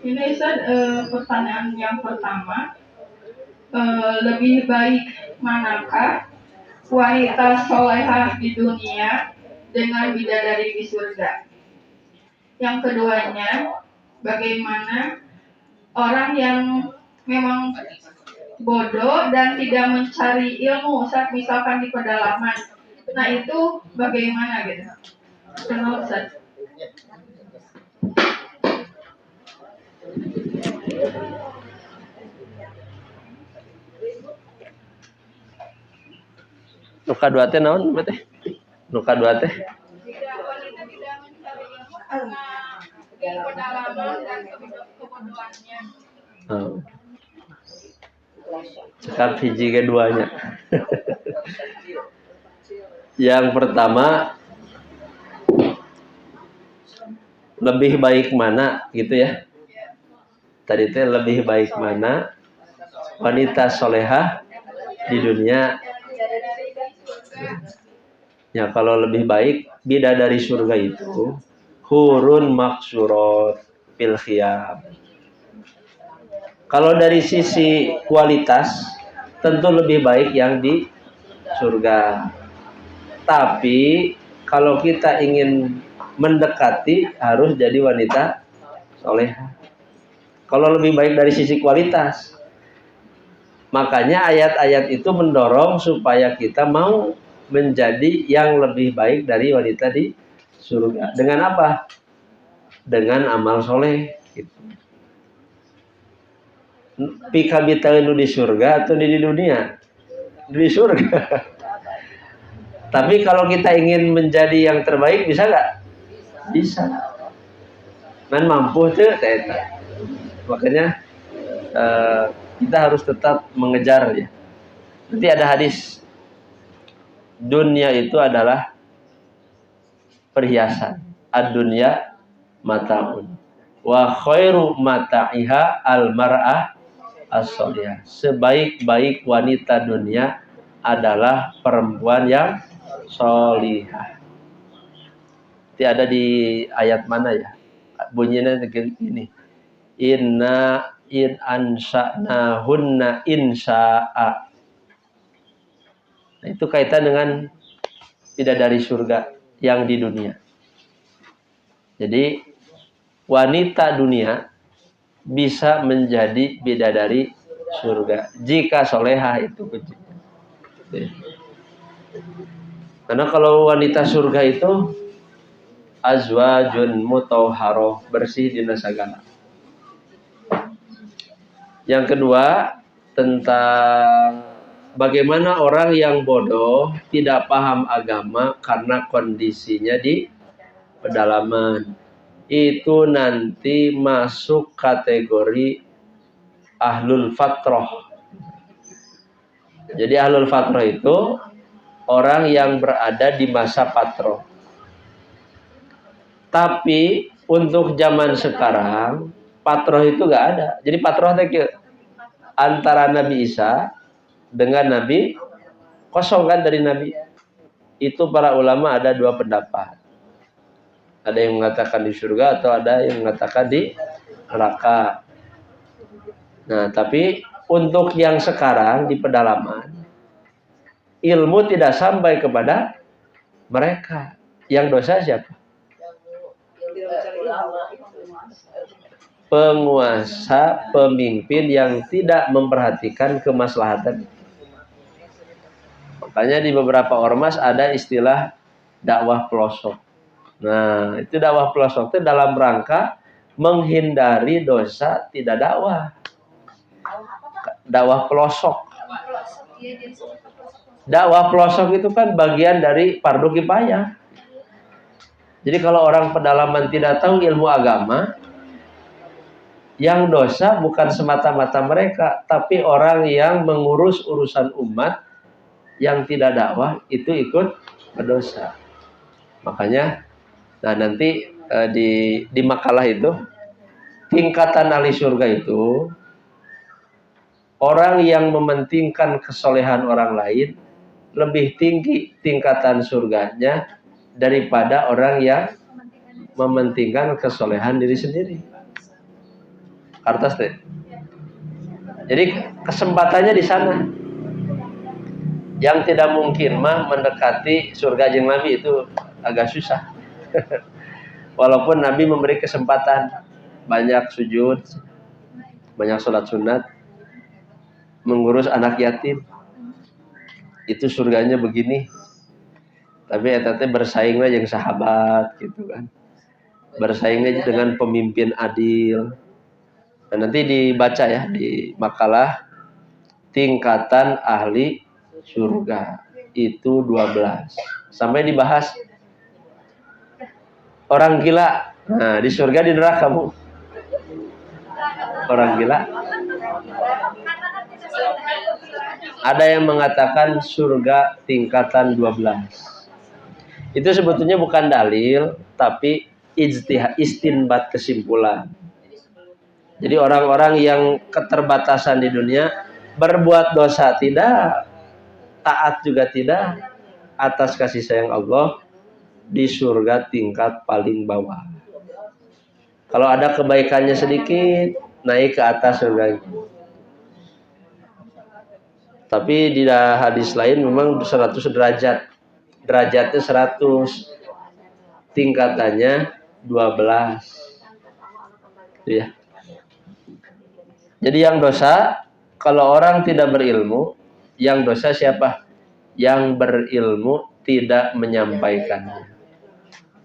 Ini Ustaz, pertanyaan yang pertama, lebih baik manakah wanita solehah di dunia dengan bidadari di surga? Yang keduanya, bagaimana orang yang memang bodoh dan tidak mencari ilmu, Ustaz, misalkan di pedalaman, nah itu bagaimana gitu? Kenal, Ustaz? Nuka dua teh naon berarti? Nuka dua teh. Jika wanita tidak mencari ilmu karena di pedalaman dan kebodohannya. Oh. Cekap hiji keduanya. Yang pertama, lebih baik mana gitu, ya. Tadi itu lebih baik mana wanita solehah di dunia. Ya, kalau lebih baik bidadari surga itu hurun maksurot fil khiyam. Kalau dari sisi kualitas tentu lebih baik yang di surga. Tapi kalau kita ingin mendekati harus jadi wanita solehah. Kalau lebih baik dari sisi kualitas. Makanya ayat-ayat itu mendorong supaya kita mau menjadi yang lebih baik dari wanita di surga. Dengan apa? Dengan amal soleh. Gitu. Pikabitainu di surga atau di dunia? Di surga. Tapi kalau kita ingin menjadi yang terbaik, bisa nggak? Bisa. Man mampu tuh, makanya kita harus tetap mengejar, ya. Nanti ada hadis, dunia itu adalah perhiasan. Ad-dunya mata'un. Wa khairu mata'iha al-mar'ah as-solihah. Sebaik-baik wanita dunia adalah perempuan yang solihah. Ada di ayat mana ya? Bunyinya begini. Inna in ansa'nahunna insya'a. Nah, itu kaitan dengan bidadari surga yang di dunia. Jadi wanita dunia bisa menjadi bidadari surga jika soleha itu kuncinya. Karena kalau wanita surga itu azwajun mutahharoh, bersih dina sagala. Yang kedua, tentang bagaimana orang yang bodoh tidak paham agama karena kondisinya di pedalaman. Itu nanti masuk kategori ahlul fatrah. Jadi ahlul fatrah itu orang yang berada di masa patroh. Tapi untuk zaman sekarang patroh itu gak ada. Jadi patroh itu antara Nabi Isa dengan Nabi, kosong kan dari Nabi. Itu para ulama ada dua pendapat. Ada yang mengatakan di surga atau ada yang mengatakan di neraka. Nah, tapi untuk yang sekarang di pedalaman, ilmu tidak sampai kepada mereka. Yang dosa siapa? Penguasa, pemimpin yang tidak memperhatikan kemaslahatan. Makanya di beberapa ormas ada istilah dakwah pelosok. Nah, itu dakwah pelosok itu dalam rangka menghindari dosa tidak dakwah. Dakwah pelosok. Dakwah pelosok itu kan bagian dari fardu kifayah. Jadi kalau orang pedalaman tidak tahu ilmu agama, yang dosa bukan semata-mata mereka, tapi orang yang mengurus urusan umat yang tidak dakwah itu ikut berdosa. Makanya, nah nanti di makalah itu tingkatan ahli surga itu orang yang mementingkan kesolehan orang lain lebih tinggi tingkatan surganya daripada orang yang mementingkan kesolehan diri sendiri. Kartas deh. Jadi kesempatannya di sana. Yang tidak mungkin mah mendekati surga jeung Nabi itu agak susah. Walaupun Nabi memberi kesempatan banyak sujud, banyak sholat sunat, mengurus anak yatim. Itu surganya begini. Tapi eta teh bersaingnya jeung sahabat gitu kan. Bersaingnya dengan pemimpin adil. Nah, nanti dibaca ya di makalah tingkatan ahli surga itu 12. Sampai dibahas orang gila. Nah, di surga di neraka kamu. Orang gila. Ada yang mengatakan surga tingkatan 12. Itu sebetulnya bukan dalil, tapi istinbat kesimpulan. Jadi orang-orang yang keterbatasan di dunia, berbuat dosa tidak, taat juga tidak, atas kasih sayang Allah, di surga tingkat paling bawah. Kalau ada kebaikannya sedikit, naik ke atas surga. Tapi di hadis lain memang 100 derajat. Derajatnya 100, tingkatannya 12. Itu ya. Jadi yang dosa, kalau orang tidak berilmu, yang dosa siapa? Yang berilmu tidak menyampaikannya.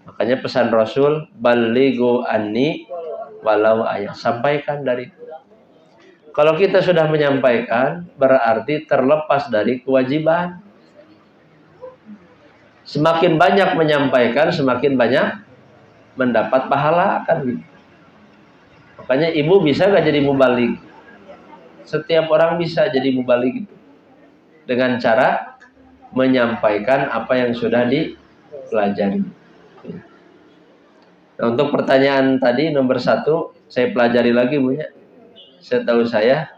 Makanya pesan Rasul, balighu anni walau ayat. Sampaikan dari. Kalau kita sudah menyampaikan, berarti terlepas dari kewajiban. Semakin banyak menyampaikan, semakin banyak mendapat pahala kan gitu. Makanya ibu bisa gak jadi mubaligh? Setiap orang bisa jadi mubaligh gitu. Dengan cara menyampaikan apa yang sudah dipelajari. Nah, untuk pertanyaan tadi nomor 1, saya pelajari lagi Bu ya. Setahu saya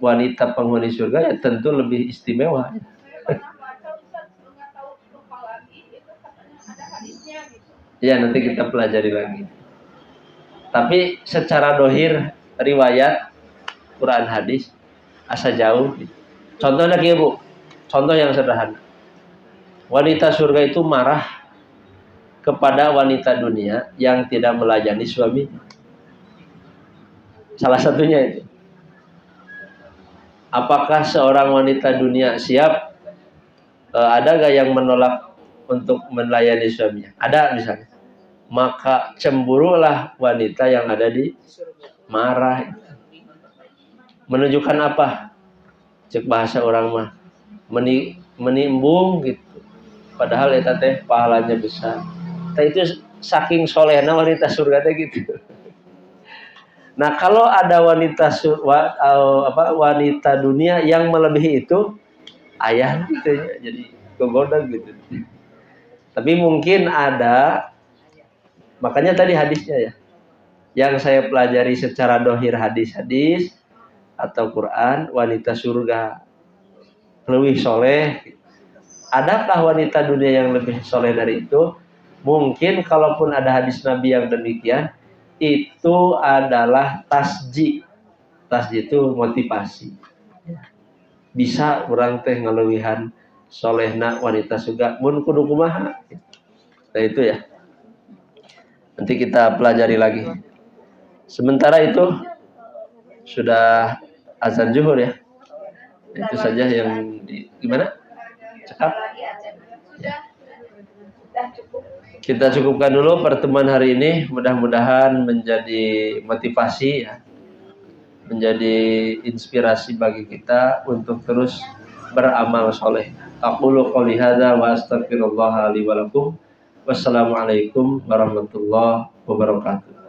wanita penghuni surga ya tentu lebih istimewa. Ya nanti kita pelajari lagi. Tapi secara dohir riwayat Quran hadis asa jauh. Contohnya kayak Bu, contoh yang sederhana. Wanita surga itu marah kepada wanita dunia yang tidak melayani suami. Salah satunya itu. Apakah seorang wanita dunia siap? Ada gak yang menolak untuk melayani suaminya? Ada misalnya. Maka cemburulah wanita yang ada di marah. Menunjukkan apa? Cek bahasa orang mah menimbung gitu. Padahal eta teh pahalanya besar. Teh itu saking solehna wanita surga teh gitu. Nah, kalau ada wanita dunia yang melebihi itu, ayah gitu ya, jadi kegoda gitu. Tapi mungkin ada, makanya tadi hadisnya ya, yang saya pelajari secara dohir hadis-hadis atau Quran, wanita surga lebih soleh. Adakah wanita dunia yang lebih soleh dari itu? Mungkin kalaupun ada hadis Nabi yang demikian, itu adalah tasji. Tasji itu motivasi. Bisa orang teh ngeluwihan solehna wanita surga mun kudu kumaha. Nah itu ya. Nanti kita pelajari lagi. Sementara itu sudah azan zuhur ya. Itu saja yang gimana? Cekap. Kita cukupkan dulu pertemuan hari ini. Mudah-mudahan menjadi motivasi ya. Menjadi inspirasi bagi kita untuk terus beramal soleh. Aqulu qouli hadza wa astaghfirullah li wa lakum. Wassalamualaikum warahmatullahi wabarakatuh.